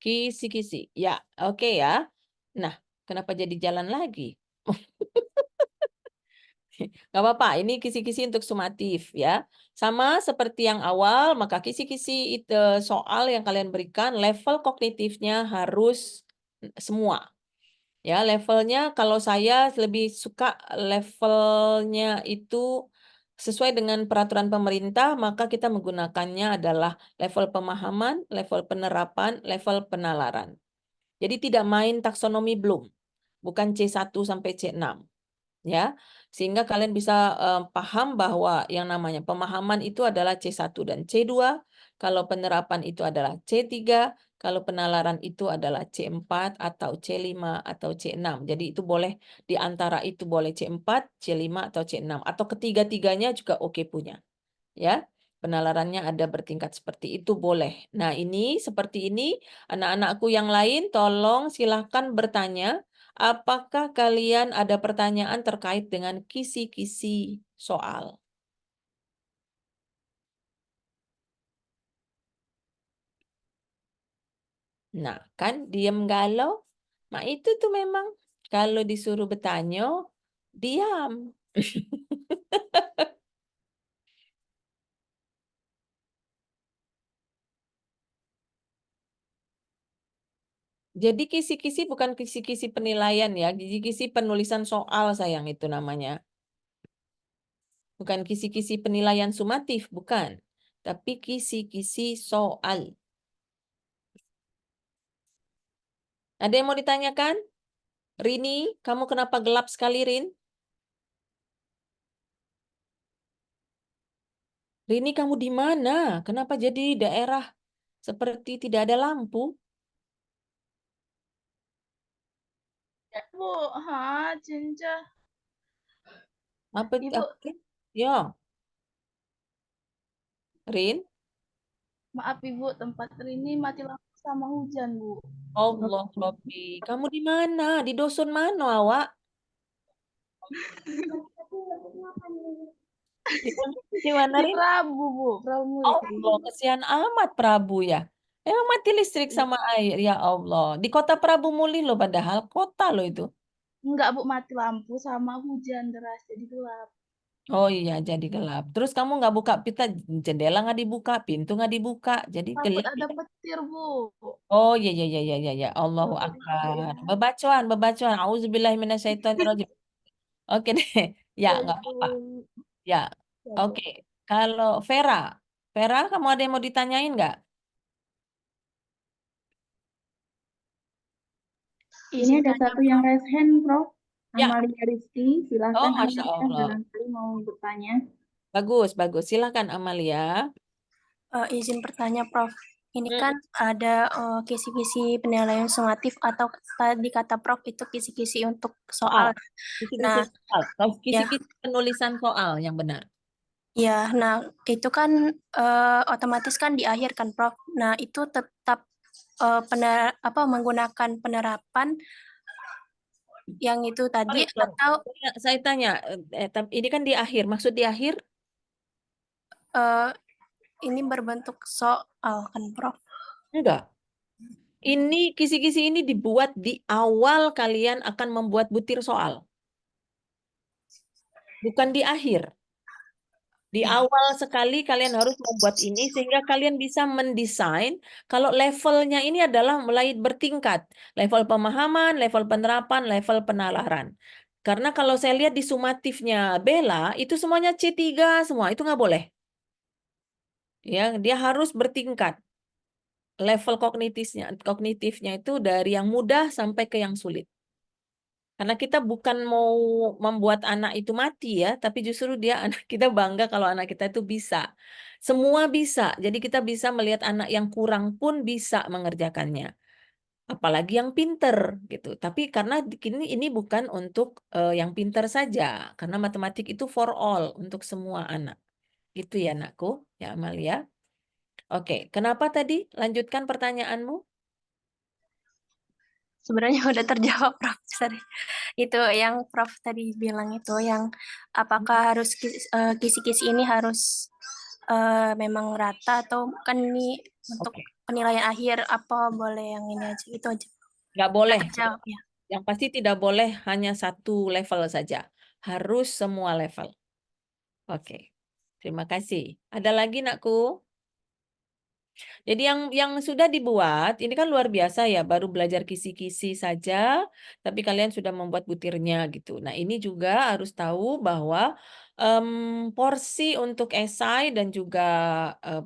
kisi-kisi. Ya, oke ya. Nah, kenapa jadi jalan lagi? Gak apa-apa, ini kisi-kisi untuk sumatif ya. Sama seperti yang awal, maka kisi-kisi itu soal yang kalian berikan, level kognitifnya harus semua. Ya, levelnya kalau saya lebih suka levelnya itu sesuai dengan peraturan pemerintah, maka kita menggunakannya adalah level pemahaman, level penerapan, level penalaran. Jadi tidak main taksonomi Bloom, bukan C1 sampai C6. Ya, sehingga kalian bisa paham bahwa yang namanya pemahaman itu adalah C1 dan C2, kalau penerapan itu adalah C3, kalau penalaran itu adalah C4 atau C5 atau C6. Jadi itu boleh di antara itu boleh C4, C5 atau C6 atau ketiga-tiganya juga oke punya. Ya, penalarannya ada bertingkat seperti itu boleh. Nah, ini seperti ini anak-anakku yang lain tolong silahkan bertanya. Apakah kalian ada pertanyaan terkait dengan kisi-kisi soal? Nah, kan diam galau. Nah, itu tuh memang kalau disuruh bertanya, diam. Jadi kisi-kisi bukan kisi-kisi penilaian ya, kisi-kisi penulisan soal sayang itu namanya. Bukan kisi-kisi penilaian sumatif, bukan. Tapi kisi-kisi soal. Ada yang mau ditanyakan? Rini, kamu kenapa gelap sekali, Rin? Rini, kamu di mana? Kenapa jadi daerah seperti tidak ada lampu? Bu, Cinca. Apa, Ibu, Ya, Rin. maaf Ibu, tempat ini mati lampu sama hujan, Bu. Allah, Robbi. Kamu di mana? Di dusun mana, awak? Di mana, Di Rin? Prabu, Bu, Prabu Muli. Allah, kesian amat Prabu ya. Emang mati listrik sama air, ya Allah. Di kota Prabu Muli loh, padahal kota loh itu. Enggak, Bu, mati lampu sama hujan deras, jadi gelap. Oh iya, jadi gelap. Terus kamu nggak buka jendela nggak dibuka, pintu nggak dibuka, jadi Takut gelap ada ya. petir, Bu. Oh iya iya iya iya iya. Ya. Allahu Akbar. Bebacuan, bebacuan. Auzubillahiminasyaitonirrajim. Oke deh. Ya, Ya, nggak itu. apa-apa. Ya. Ya, Bu. Oke. Kalau Vera, Vera, kamu ada yang mau ditanyain nggak? Ini ada satu yang raise hand, Prof. Ya. Amalia Rizky, Oh, silahkan Masya Amalia, Allah. barangkali mau bertanya. Bagus, bagus. Silakan Amalia. Izin bertanya, Prof. Ini kan ada kisi-kisi penilaian sumatif atau tadi kata Prof itu kisi-kisi untuk soal. Kisi-kisi Nah, soal. ya, Kisi-kisi penulisan soal yang benar. ya. Nah itu kan otomatis kan di akhir kan, Prof. Nah itu tetap menggunakan penerapan yang itu tadi Sorry. atau Saya tanya, ini kan di akhir. Maksud di akhir? ini berbentuk soal kan, Prof? Enggak. Ini kisi-kisi ini dibuat di awal kalian akan membuat butir soal. Bukan di akhir. Di awal sekali kalian harus membuat ini sehingga kalian bisa mendesain kalau levelnya ini adalah mulai bertingkat. Level pemahaman, level penerapan, level penalaran. Karena kalau saya lihat di sumatifnya Bella, itu semuanya C3 semua, itu nggak boleh. Ya, dia harus bertingkat. Level kognitifnya itu dari yang mudah sampai ke yang sulit. Karena kita bukan mau membuat anak itu mati ya, tapi justru kita bangga kalau anak kita itu bisa. Semua bisa. Jadi kita bisa melihat anak yang kurang pun bisa mengerjakannya. Apalagi yang pinter gitu. Tapi karena ini bukan untuk yang pinter saja, karena matematik itu for all, untuk semua anak. Gitu ya, anakku, ya Amalia. Oke, kenapa tadi? Lanjutkan pertanyaanmu. Sebenarnya udah terjawab, Prof. Sorry. Itu yang Prof tadi bilang itu yang apakah harus kisi-kisi ini harus memang rata atau kan ini untuk penilaian akhir apa boleh yang ini aja itu aja. Nggak boleh. Terjawab, ya. Yang pasti tidak boleh hanya satu level saja. Harus semua level. Oke. Terima kasih. Ada lagi, nakku? Jadi yang sudah dibuat, ini kan luar biasa ya, baru belajar kisi-kisi saja, tapi kalian sudah membuat butirnya gitu. Nah ini juga harus tahu bahwa porsi untuk esai dan juga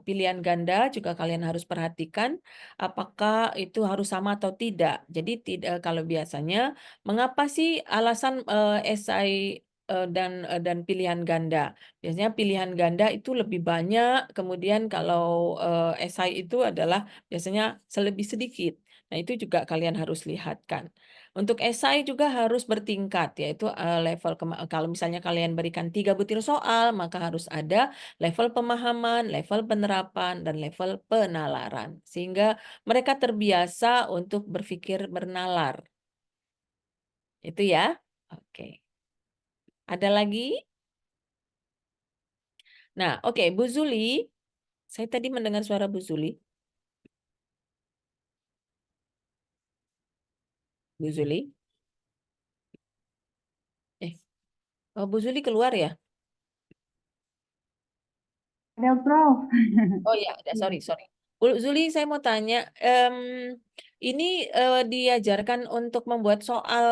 pilihan ganda juga kalian harus perhatikan apakah itu harus sama atau tidak. Jadi tidak, kalau biasanya, mengapa sih alasan esai dan pilihan ganda? Biasanya pilihan ganda itu lebih banyak, kemudian kalau esai itu adalah biasanya lebih sedikit. Nah, itu juga kalian harus lihatkan. Untuk esai juga harus bertingkat, yaitu level kalau misalnya kalian berikan 3 butir soal, maka harus ada level pemahaman, level penerapan, dan level penalaran. Sehingga mereka terbiasa untuk berpikir bernalar. Itu ya. Oke. Ada lagi? Nah, oke, Bu Zuli. Saya tadi mendengar suara Bu Zuli. Bu Zuli? Oh, Bu Zuli keluar ya? Ada, Prof. Oh ya, ada. Sorry. Bu Zuli, saya mau tanya, ini diajarkan untuk membuat soal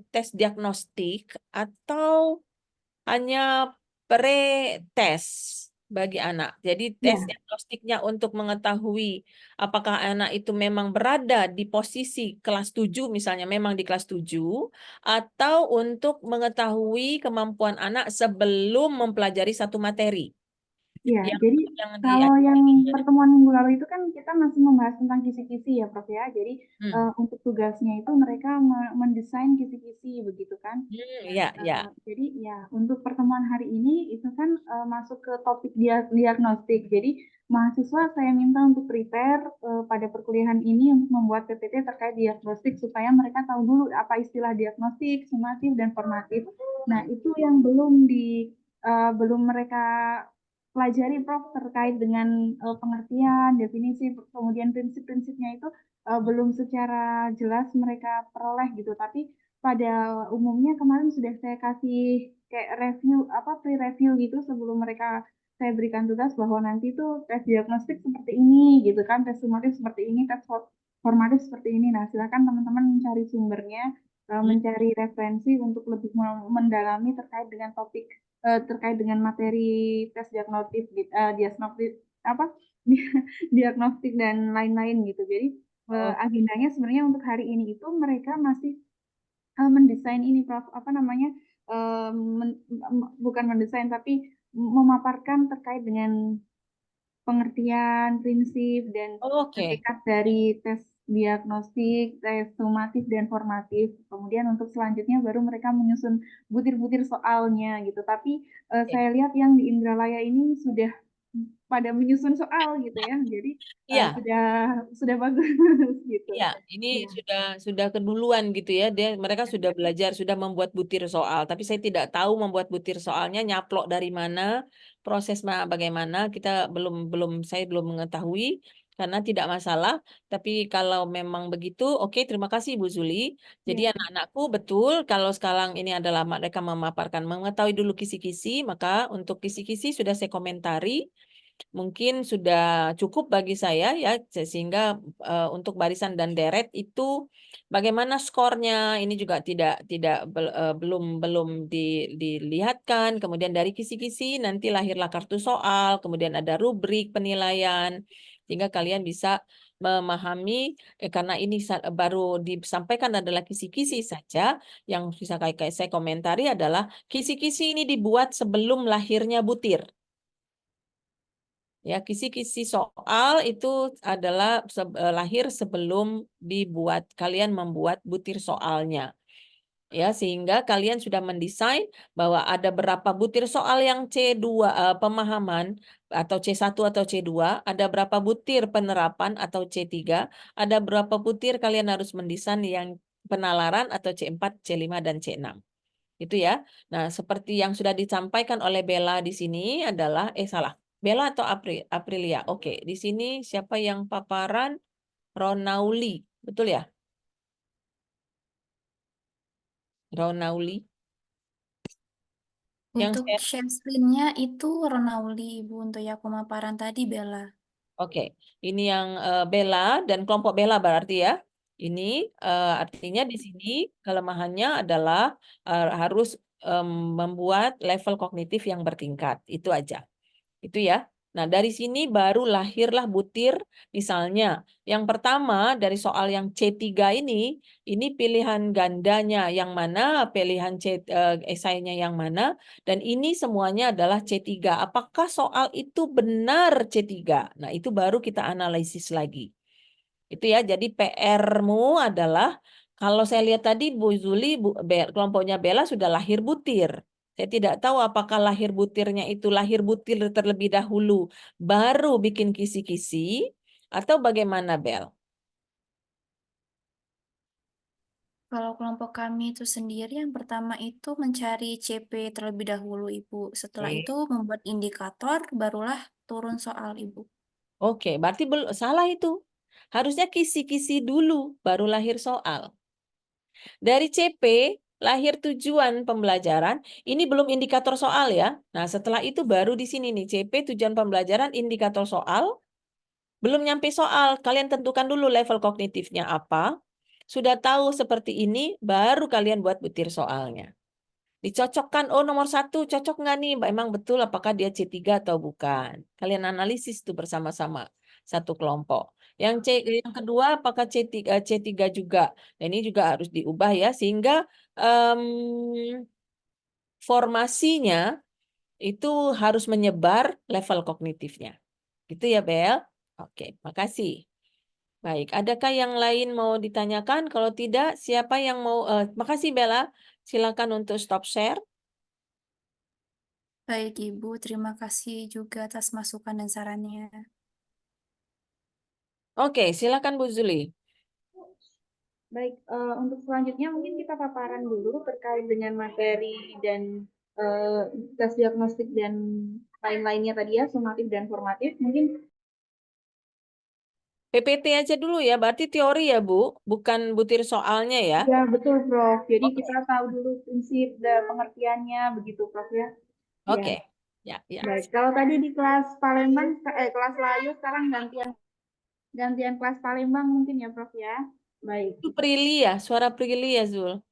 tes diagnostik atau hanya pre-tes bagi anak? Jadi tes Ya. diagnostiknya untuk mengetahui apakah anak itu memang berada di posisi kelas 7, misalnya memang di kelas 7, atau untuk mengetahui kemampuan anak sebelum mempelajari satu materi. Ya, Yang jadi kalau yang pertemuan minggu lalu itu kan kita masih membahas tentang kisi-kisi ya, Prof ya. Jadi untuk tugasnya itu mereka mendesain kisi-kisi begitu kan. Iya. Jadi ya untuk pertemuan hari ini itu kan masuk ke topik diagnostik. Jadi mahasiswa saya minta untuk prepare pada perkuliahan ini untuk membuat PPT terkait diagnostik supaya mereka tahu dulu apa istilah diagnostik, sumatif dan formatif. Nah, itu yang belum mereka pelajari, Prof, terkait dengan pengertian, definisi, kemudian prinsip-prinsipnya itu belum secara jelas mereka peroleh gitu. Tapi pada umumnya kemarin sudah saya kasih kayak review, pre-review gitu sebelum mereka saya berikan tugas bahwa nanti tuh tes diagnostik seperti ini gitu kan, tes sumatif seperti ini, tes formatif seperti ini. Nah, silakan teman-teman mencari sumbernya, mencari referensi untuk lebih mendalami terkait dengan topik terkait dengan materi tes diagnostik, diagnostik dan lain-lain gitu. Jadi Oh, agendanya sebenarnya untuk hari ini itu mereka masih mendesain ini, Prof. Apa namanya? Bukan mendesain, tapi memaparkan terkait dengan pengertian, prinsip, dan oke. hakikat dari tes diagnostik, tes sumatif, dan formatif. Kemudian untuk selanjutnya baru mereka menyusun butir-butir soalnya gitu. Tapi Oke. saya lihat yang di Indralaya ini sudah pada menyusun soal gitu ya. Jadi Iya, sudah bagus gitu. iya, ini Iya. sudah keduluan gitu ya. Mereka sudah belajar, sudah membuat butir soal. Tapi saya tidak tahu membuat butir soalnya nyaplok dari mana, proses bagaimana kita saya belum mengetahui karena tidak masalah. Tapi kalau memang begitu, oke, terima kasih Bu Zuli. Jadi Iya. anak-anakku betul kalau sekarang ini adalah mereka memaparkan mengetahui dulu kisi-kisi, maka untuk kisi-kisi sudah saya komentari. Mungkin sudah cukup bagi saya ya sehingga untuk barisan dan deret itu bagaimana skornya ini juga belum dilihatkan. Kemudian dari kisi-kisi nanti lahirlah kartu soal, kemudian ada rubrik penilaian sehingga kalian bisa memahami karena ini baru disampaikan adalah kisi-kisi saja. Yang bisa kayak saya komentari adalah kisi-kisi ini dibuat sebelum lahirnya butir. Ya, kisi-kisi soal itu adalah lahir sebelum kalian membuat butir soalnya. Ya, sehingga kalian sudah mendesain bahwa ada berapa butir soal yang C2 pemahaman atau C1 atau C2, ada berapa butir penerapan atau C3, ada berapa butir kalian harus mendesain yang penalaran atau C4, C5 dan C6. Itu ya. Nah, seperti yang sudah disampaikan oleh Bella di sini adalah salah. Bella atau Aprilia. Oke, di sini siapa yang paparan? Ronauli. Betul ya? Ronauli. Yang Untuk saya share screen-nya itu Ronauli, Ibu. Untuk yang pemaparan tadi, Bella. Oke, ini yang Bella dan kelompok Bella berarti ya. Ini artinya di sini kelemahannya adalah harus membuat level kognitif yang bertingkat. Itu aja. Itu ya. Nah, dari sini baru lahirlah butir. Misalnya, yang pertama dari soal yang C3 ini pilihan gandanya yang mana, pilihan esainya yang mana, dan ini semuanya adalah C3. Apakah soal itu benar C3? Nah, itu baru kita analisis lagi. Itu ya, jadi PR-mu adalah, kalau saya lihat tadi Bu Zuli, kelompoknya Bella sudah lahir butir. Saya tidak tahu apakah lahir butirnya itu lahir butir terlebih dahulu, baru bikin kisi-kisi, atau bagaimana, Bel? Kalau kelompok kami itu sendiri, yang pertama itu mencari CP terlebih dahulu, Ibu. Setelah Oke. itu membuat indikator, barulah turun soal, Ibu. Oke, berarti salah itu. Harusnya kisi-kisi dulu, baru lahir soal. Dari CP, lahir tujuan pembelajaran, ini belum indikator soal ya. Nah, setelah itu baru di sini nih, CP tujuan pembelajaran, indikator soal, belum nyampe soal, kalian tentukan dulu level kognitifnya apa. Sudah tahu seperti ini, baru kalian buat butir soalnya. Dicocokkan, oh nomor 1 cocok nggak nih? Emang betul apakah dia C3 atau bukan? Kalian analisis tuh bersama-sama satu kelompok. Yang kedua apakah C3 juga? Nah, ini juga harus diubah ya sehingga formasinya itu harus menyebar level kognitifnya. Gitu ya, Bel? Oke, makasih. Baik, adakah yang lain mau ditanyakan? Kalau tidak, siapa yang mau? Makasih, Bella. Silakan untuk stop share. Baik, Ibu. Terima kasih juga atas masukan dan sarannya. Oke, silakan Bu Zuli. Baik, untuk selanjutnya mungkin kita paparan dulu terkait dengan materi dan tes diagnostik dan lain-lainnya tadi ya, sumatif dan formatif. Mungkin PPT aja dulu ya, berarti teori ya, Bu, bukan butir soalnya ya. ya betul, Prof. Jadi Oke, kita tahu dulu prinsip dan pengertiannya begitu, Prof ya. Ya, oke. Ya, ya. baik. Kalau tadi di kelas Palembang, kelas Layu, sekarang gantian kelas Palembang mungkin ya, Prof ya. Baik. Itu Prilly ya, suara Prilly ya, Zul.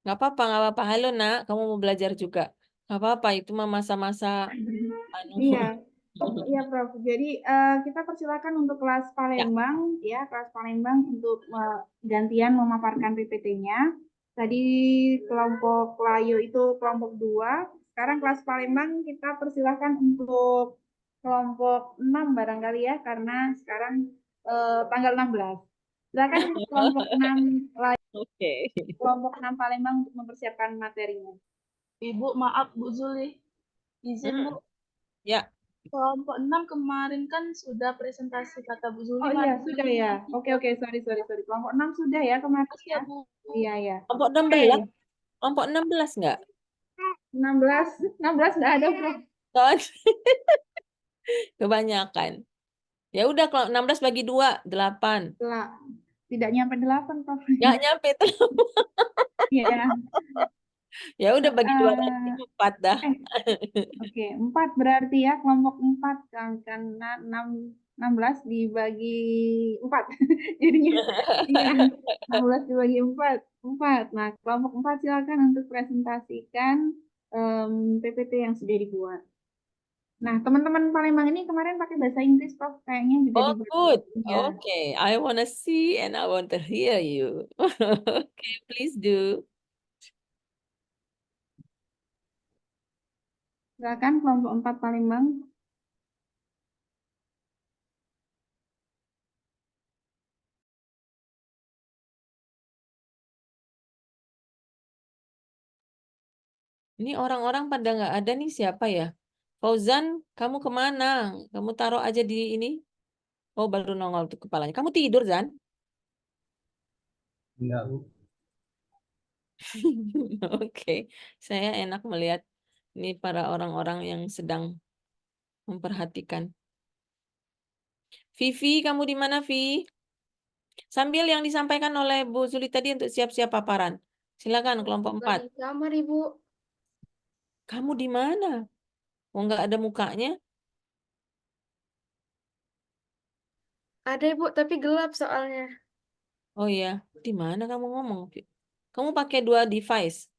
Nggak apa-apa, nggak apa-apa. Halo, Nak, kamu mau belajar juga. Nggak apa-apa, itu mah masa-masa anu. Iya. Iya, Prof. Jadi kita persilakan untuk kelas Palembang, ya, kelas Palembang untuk gantian memaparkan PPT-nya. Tadi kelompok Layo itu kelompok 2. Sekarang kelas Palembang kita persilakan untuk kelompok 6 barangkali ya, karena sekarang tanggal 16. Silakan kelompok 6 Layo, Oke. kelompok 6 Palembang untuk mempersiapkan materinya. Ibu, maaf Bu Zuli. Izin Bu. Ya. Kelompok 6 kemarin kan sudah presentasi kata Bu Zuli. Oh iya, sudah ya. Oke, sorry. Kelompok 6 sudah ya kemarin Makasih ya. ya Bu. Iya. Kelompok 16. Oke. Kelompok 16 enggak? 16 nggak ada, Prof. Kan? Kebanyakan. Ya udah kalau 16 bagi 2, 8. Tidak nyampe 8, Prof. Nggak nyampe tuh. Iya. Ya udah bagi 2 lagi 4 dah. Oke, 4 berarti ya, kelompok 4 karena 16 dibagi 4. Jadinya iya, 16 dibagi 4. Nah, kelompok 4 silakan untuk presentasikan PPT yang sudah dibuat. Nah, teman-teman Palembang ini kemarin pakai bahasa Inggris, Prof. Kayaknya juga Oh, dibuat. good. Ya. Okay, I wanna see and I want to hear you. Okay, please do. Silakan kelompok 4 Palembang. Ini orang-orang pada nggak ada nih siapa ya? Fauzan, kamu kemana? Kamu taruh aja di ini. Oh, baru nongol tuh kepalanya. Kamu tidur, Zan? Enggak, Bu. Oke, saya enak melihat ini para orang-orang yang sedang memperhatikan. Vivi, kamu di mana, Vi? Sambil yang disampaikan oleh Bu Zuli tadi untuk siap-siap paparan. Silakan kelompok 4. Di kamar, Ibu. Kamu di mana? Oh, nggak ada mukanya? Ada, Ibu, tapi gelap soalnya. Oh iya, di mana kamu ngomong? Kamu pakai 2 device?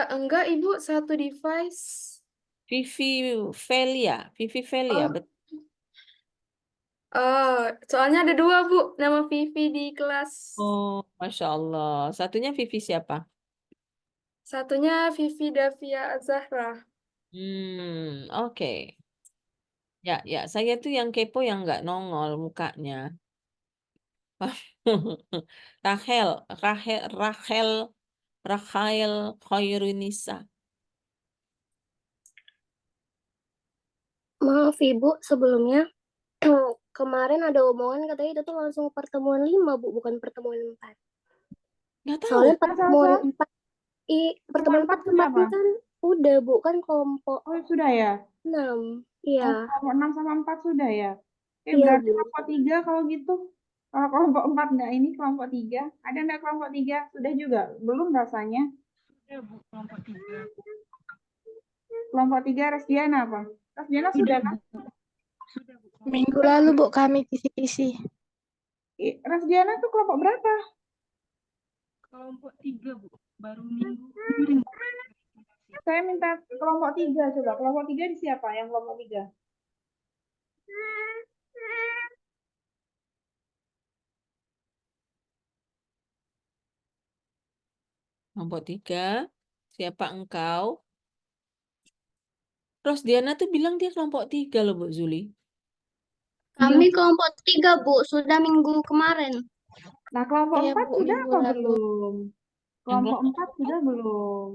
Enggak, Ibu, satu device. Vivi Velia, Oh. betul. Oh, soalnya ada 2, Bu. Nama Vivi di kelas. Oh, Masya Allah. Satunya Vivi siapa? Satunya Vivi Davia Zahra. Oke. Ya, saya tuh yang kepo yang nggak nongol mukanya. Rachel Khairunisa. Maaf Ibu, sebelumnya kemarin ada omongan katanya itu tuh langsung pertemuan 5 Bu, bukan pertemuan 4. Nggak tahu. Soalnya pertemuan 4 pertemuan 4 kemarin apa? kan udah Bu, kan kelompok Oh, sudah ya? 6. Iya. Oh, kelompok 6 sama 4 sudah ya? Iya, Berarti Bu. kelompok 3 kalau gitu. Kalau kelompok 4 enggak ini, kelompok 3. Ada enggak kelompok 3? Sudah juga? Belum rasanya. Sudah Bu, kelompok 3. Kelompok 3 Resdiana apa? Resdiana sudah kan? Sudah Bu. Minggu lalu, Bu, kami kisi-kisi. Resdiana tuh kelompok berapa? Kelompok 3 Bu, baru minggu. Saya minta kelompok 3 coba. Kelompok 3 di siapa yang kelompok 3? Kelompok 3. Siapa engkau? Terus Diana tuh bilang dia kelompok 3 loh, Bu Zuli. Kami kelompok 3, Bu, sudah minggu kemarin. Nah, kelompok Iya, 4 Bu, sudah minggu apa lalu. belum? Kelompok 4 sudah belum?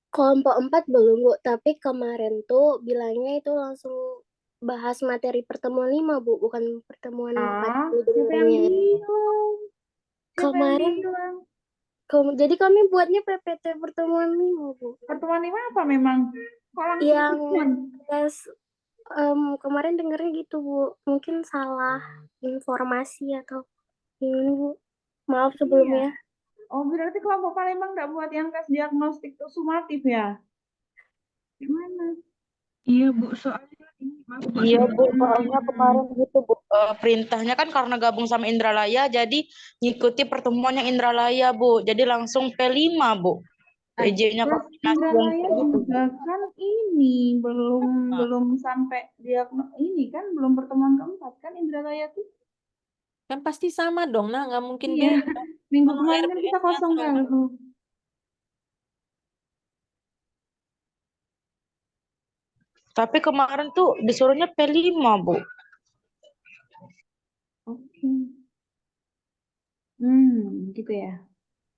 Kelompok 4 belum, Bu, tapi kemarin tuh bilangnya itu langsung bahas materi pertemuan 5, Bu, bukan pertemuan 4. Siapa yang bilang? Kemarin, jadi kami buatnya PPT pertemuan 5, Bu. Pertemuan 5 apa memang? Kok langsung Yang pertemuan? kemarin dengarnya gitu, Bu. Mungkin salah informasi atau gimana, Bu. Maaf sebelumnya. Oh, berarti kelompok Palembang nggak buat yang tes diagnostik sumatif ya? Gimana? Iya Bu, soalnya ini Iya Bu, soalnya kemarin gitu Bu. Perintahnya kan karena gabung sama Indralaya, jadi ngikuti pertemuan yang Indralaya Bu. Jadi langsung P5 Bu. PJ-nya Prof. koordinasi yang Indralaya kayak gitu. juga kan ini belum sampai ini kan belum pertemuan keempat kan Indralaya tuh. Kan pasti sama dong, nah nggak mungkin Iya, beda. minggu Sama kemarin kan kita RPS-nya kosong sama. kan tuh. Tapi kemarin tuh disuruhnya P5, Bu. Oke. Gitu ya.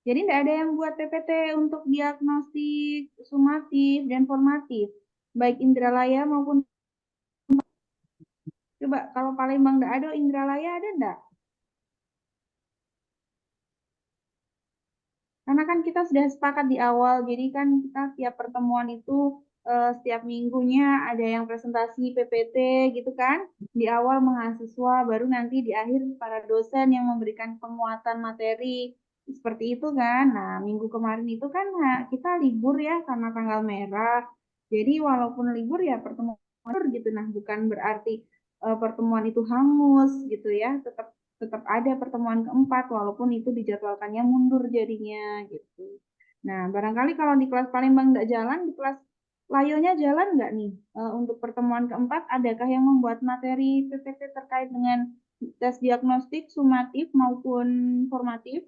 Jadi tidak ada yang buat PPT untuk diagnostik sumatif dan formatif, baik Indralaya maupun coba kalau Palembang tidak ada, Indralaya ada enggak? Karena kan kita sudah sepakat di awal, jadi kan kita tiap pertemuan itu setiap minggunya ada yang presentasi PPT gitu kan. Di awal mahasiswa, baru nanti di akhir para dosen yang memberikan penguatan materi. Seperti itu kan. Nah, minggu kemarin itu kan kita libur ya karena tanggal merah. Jadi walaupun libur ya pertemuan gitu. Nah, bukan berarti pertemuan itu hangus gitu ya. Tetap ada pertemuan keempat walaupun itu dijadwalkannya mundur jadinya gitu. Nah, barangkali kalau di kelas Palembang nggak jalan, di kelas Layonya jalan nggak nih untuk pertemuan keempat? Adakah yang membuat materi PPT terkait dengan tes diagnostik sumatif maupun formatif?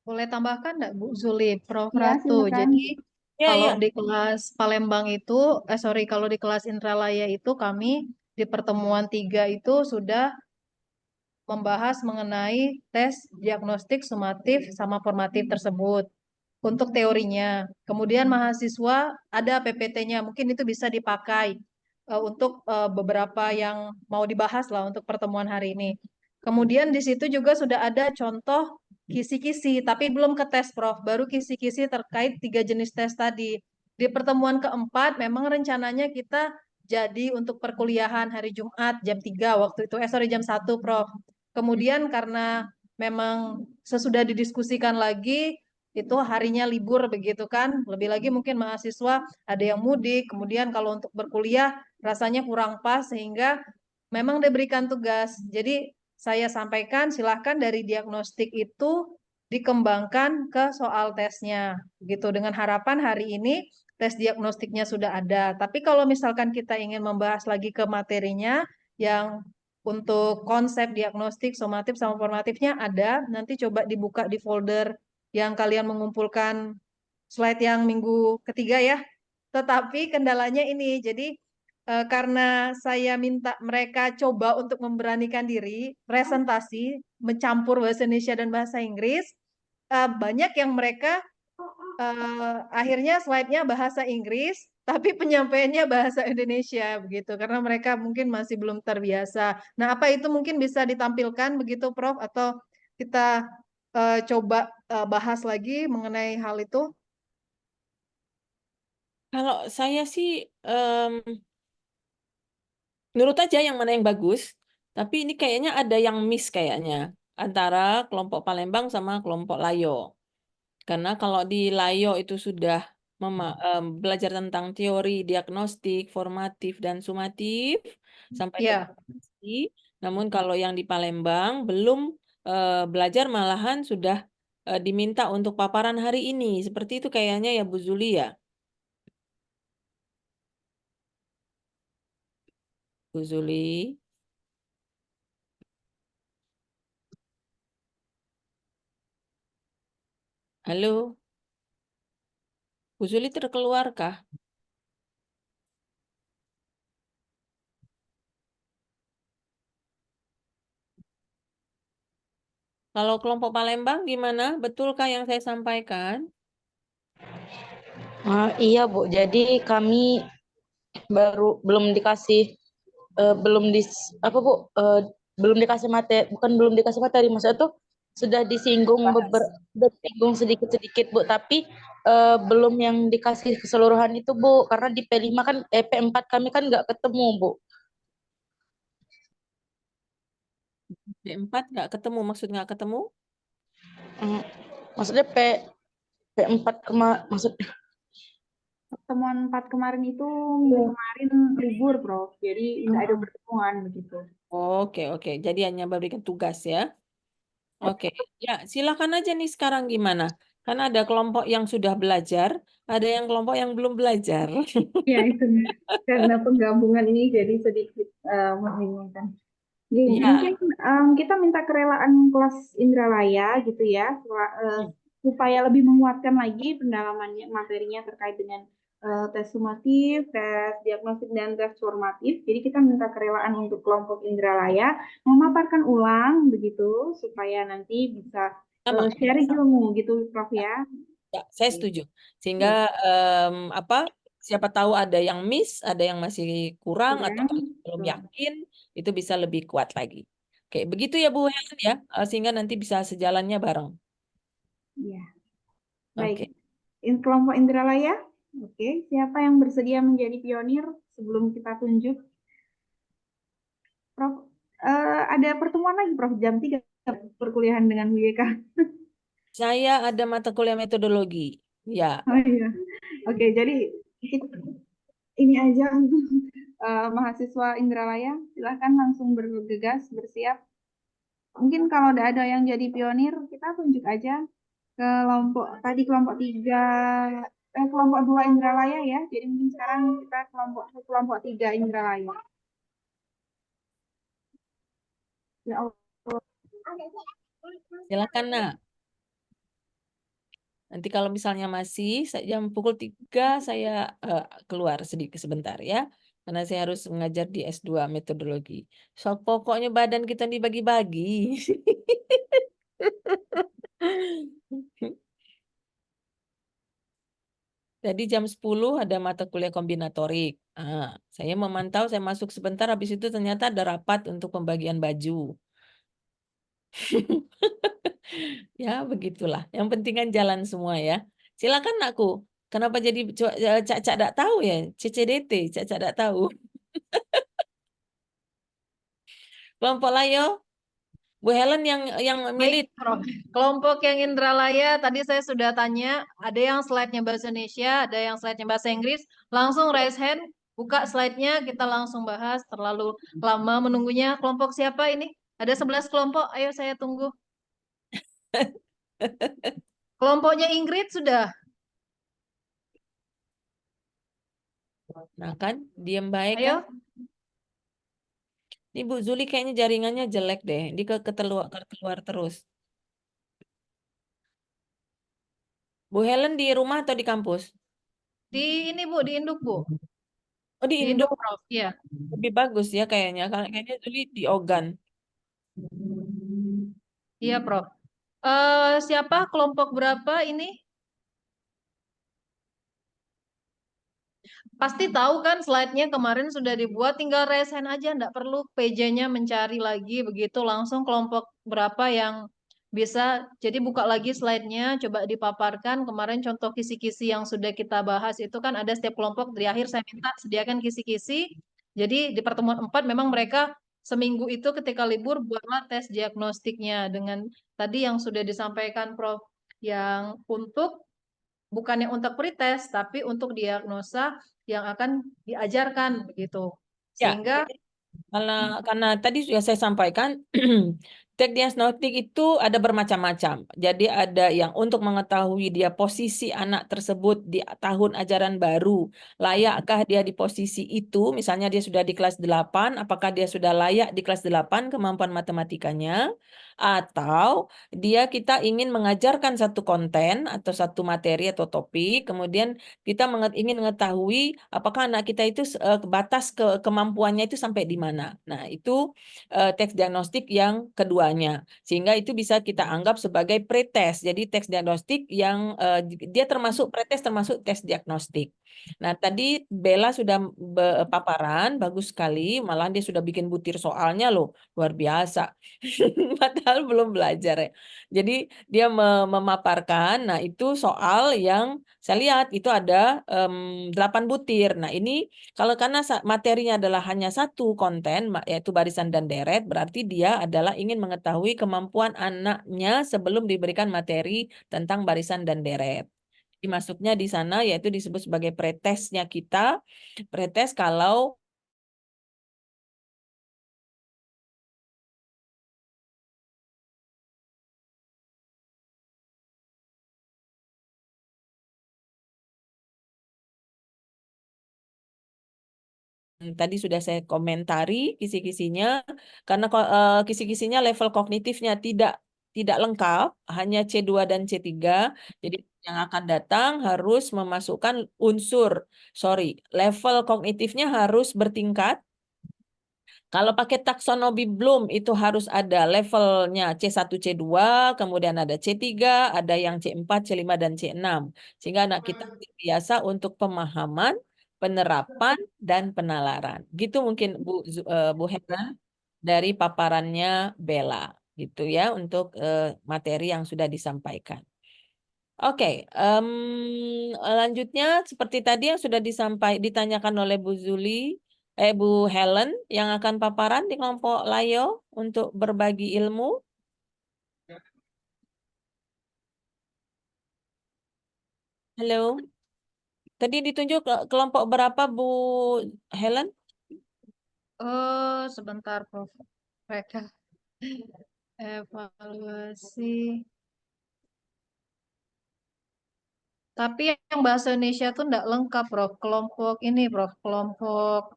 Boleh tambahkan nggak Bu Zuli, Prof. Ya, Ratu? silakan. Jadi Ya, kalau ya. di kelas Palembang itu, kalau di kelas Indralaya itu kami di pertemuan 3 itu sudah membahas mengenai tes diagnostik sumatif sama formatif tersebut untuk teorinya. Kemudian mahasiswa ada PPT-nya, mungkin itu bisa dipakai untuk beberapa yang mau dibahas lah untuk pertemuan hari ini. Kemudian di situ juga sudah ada contoh kisi-kisi, tapi belum ke tes, Prof. Baru kisi-kisi terkait 3 jenis tes tadi. Di pertemuan keempat, memang rencananya kita jadi untuk perkuliahan hari Jumat jam 3 waktu itu, jam 1, Prof. Kemudian karena memang sesudah didiskusikan lagi, itu harinya libur begitu kan. Lebih lagi mungkin mahasiswa ada yang mudik, kemudian kalau untuk berkuliah rasanya kurang pas sehingga memang diberikan tugas. Jadi saya sampaikan silahkan dari diagnostik itu dikembangkan ke soal tesnya. Gitu dengan harapan hari ini tes diagnostiknya sudah ada. Tapi kalau misalkan kita ingin membahas lagi ke materinya yang untuk konsep diagnostik somatif sama formatifnya ada, nanti coba dibuka di folder yang kalian mengumpulkan slide yang minggu ketiga ya. Tetapi kendalanya ini, jadi karena saya minta mereka coba untuk memberanikan diri, presentasi, mencampur bahasa Indonesia dan bahasa Inggris, banyak yang mereka akhirnya slide-nya bahasa Inggris, tapi penyampaiannya bahasa Indonesia begitu, karena mereka mungkin masih belum terbiasa. Nah, apa itu mungkin bisa ditampilkan begitu, Prof? Atau kita coba bahas lagi mengenai hal itu? Kalau saya sih menurut aja yang mana yang bagus, tapi ini kayaknya ada yang miss kayaknya antara kelompok Palembang sama kelompok Layo. Karena kalau di Layo itu sudah belajar tentang teori diagnostik, formatif, dan sumatif sampai ke Ya, komunikasi. Namun kalau yang di Palembang belum belajar malahan sudah diminta untuk paparan hari ini. Seperti itu kayaknya ya Bu Zuli ya. Bu Zuli. Halo, Bu Zuli terkeluarkah? Kalau kelompok Palembang gimana? Betulkah yang saya sampaikan? Iya, Bu. Jadi kami belum dikasih belum apa Bu? Belum dikasih materi, bukan belum dikasih materi, maksudnya tuh sudah disinggung sedikit-sedikit Bu, tapi belum yang dikasih keseluruhan itu Bu, karena di P5 kan P4 kami kan nggak ketemu Bu. P4 nggak ketemu, maksud nggak ketemu? Maksudnya P4 maksudnya Pertemuan 4 kemarin itu minggu kemarin libur, Prof. Jadi nggak ada pertemuan begitu. Oke, oke. Jadi hanya memberikan tugas ya. Oke, ya silakan aja nih sekarang gimana? Karena ada kelompok yang sudah belajar, ada yang kelompok yang belum belajar. Ya itu karena penggabungan ini jadi sedikit membingungkan. Gini, Iya. mungkin kita minta kerelaan kelas Indralaya gitu ya, supaya lebih menguatkan lagi pendalamannya materinya terkait dengan tes sumatif, tes diagnostik dan tes formatif. Jadi kita minta kerelaan untuk kelompok Indralaya memaparkan ulang begitu supaya nanti bisa Sama. sharing ilmu gitu, Prof ya. Ya, saya setuju. Sehingga siapa tahu ada yang miss, ada yang masih kurang atau belum yakin, itu bisa lebih kuat lagi. Oke, begitu ya Bu Helen ya, sehingga nanti bisa sejalannya bareng. Iya. Baik. Oke. Kelompok Indralaya. Oke, siapa yang bersedia menjadi pionir sebelum kita tunjuk? Prof, ada pertemuan lagi Prof jam 3 perkuliahan dengan WK. Saya ada mata kuliah metodologi. Ya. Oh iya. Oke, jadi ini aja untuk mahasiswa Indralaya. Silahkan langsung bergegas, bersiap. Mungkin kalau udah ada yang jadi pionir, kita tunjuk aja kelompok tadi kelompok 2 Indralaya ya. Jadi mungkin sekarang kita kelompok 3 Indralaya. Ya Allah. Silakan Nak. Nanti kalau misalnya masih jam pukul 3 saya keluar sedikit sebentar ya. Karena saya harus mengajar di S2 metodologi. So pokoknya badan kita dibagi-bagi. Jadi jam 10 ada mata kuliah kombinatorik. Saya memantau, saya masuk sebentar, habis itu ternyata ada rapat untuk pembagian baju. Ya, begitulah. Yang penting kan jalan semua ya. Silakan aku. Kenapa jadi Cak tak tahu ya? CCDT, Cak tak tahu. Kelompok layo. Bu Helen yang milih. Baik, Prof. Kelompok yang Indralaya tadi saya sudah tanya, ada yang slide-nya bahasa Indonesia, ada yang slide-nya bahasa Inggris. Langsung raise hand, buka slide-nya, kita langsung bahas. Terlalu lama menunggunya. Kelompok siapa ini? Ada 11 kelompok, ayo saya tunggu. Kelompoknya Ingrid sudah. Nah kan, diam baik Ayo. kan? Ini Bu Zuli kayaknya jaringannya jelek deh. Dia keluar terus. Bu Helen di rumah atau di kampus? Di ini Bu, di induk Bu. Oh di Di Indo. induk Prof, ya. Lebih bagus ya kayaknya. Kayaknya Zuli di Ogan. Iya Prof. Siapa kelompok berapa ini? Pasti tahu kan slide-nya kemarin sudah dibuat, tinggal raise hand aja, nggak perlu PJ-nya mencari lagi, begitu langsung kelompok berapa yang bisa. Jadi buka lagi slide-nya, coba dipaparkan. Kemarin contoh kisi-kisi yang sudah kita bahas itu kan ada setiap kelompok, di akhir saya minta sediakan kisi-kisi. Jadi di pertemuan 4 memang mereka seminggu itu ketika libur buatlah tes diagnostiknya dengan tadi yang sudah disampaikan Prof, yang bukannya untuk pretest, tapi untuk diagnosa yang akan diajarkan begitu. Ya, Sehingga karena tadi sudah saya sampaikan, tek diagnostik itu ada bermacam-macam. Jadi ada yang untuk mengetahui dia posisi anak tersebut di tahun ajaran baru, layakkah dia di posisi itu, misalnya dia sudah di kelas 8, apakah dia sudah layak di kelas 8 kemampuan matematikanya, atau kita ingin mengajarkan satu konten atau satu materi atau topik, kemudian kita ingin mengetahui apakah anak kita itu batas kemampuannya itu sampai di mana. Nah, itu teks diagnostik yang keduanya. Sehingga itu bisa kita anggap sebagai pretest. Jadi teks diagnostik yang dia termasuk pretest termasuk tes diagnostik. Nah, tadi Bella sudah paparan, bagus sekali. Malah dia sudah bikin butir soalnya loh. Luar biasa. Padahal belum belajar ya. Jadi dia memaparkan, nah itu soal yang saya lihat itu ada 8 butir. Nah ini kalau karena materinya adalah hanya satu konten, yaitu barisan dan deret, berarti dia adalah ingin mengetahui kemampuan anaknya sebelum diberikan materi tentang barisan dan deret. Dimasuknya di sana yaitu disebut sebagai pretestnya kita. Pretest kalau tadi sudah saya komentari kisi-kisinya, karena kisi-kisinya level kognitifnya tidak lengkap, hanya C2 dan C3. Jadi yang akan datang harus memasukkan level kognitifnya harus bertingkat. Kalau pakai taksonomi Bloom itu harus ada levelnya C1, C2, kemudian ada C3, ada yang C4, C5, dan C6. Sehingga anak kita biasa untuk pemahaman, penerapan, dan penalaran. Gitu mungkin Bu Hera dari paparannya Bella. Gitu ya untuk materi yang sudah disampaikan. Oke, lanjutnya seperti tadi yang sudah ditanyakan oleh Bu Helen yang akan paparan di kelompok Layo untuk berbagi ilmu. Halo, tadi ditunjuk kelompok berapa Bu Helen? Sebentar, Prof. Mereka evaluasi. Tapi yang bahasa Indonesia tuh enggak lengkap, Prof. Kelompok ini, Prof. Kelompok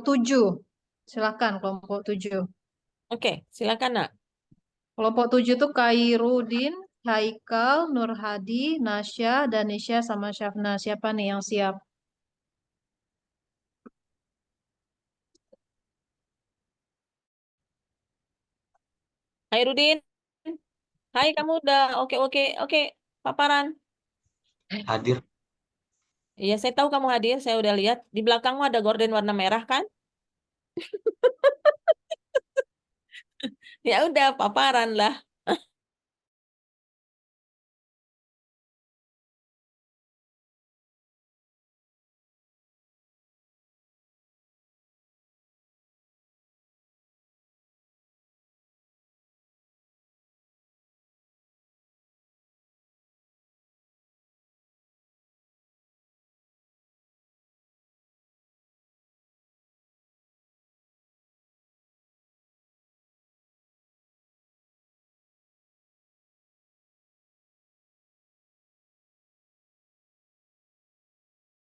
7. Silakan kelompok 7. Oke, silakan Nak. Kelompok 7 itu Kairudin, Haikal, Nur Hadi, Nasya, Danisha, sama Syafna. Siapa nih yang siap? Hairudin. Hai, kamu udah oke, paparan. Hadir. Iya, saya tahu kamu hadir, saya udah lihat. Di belakangmu ada gorden warna merah kan? Ya udah, paparan lah.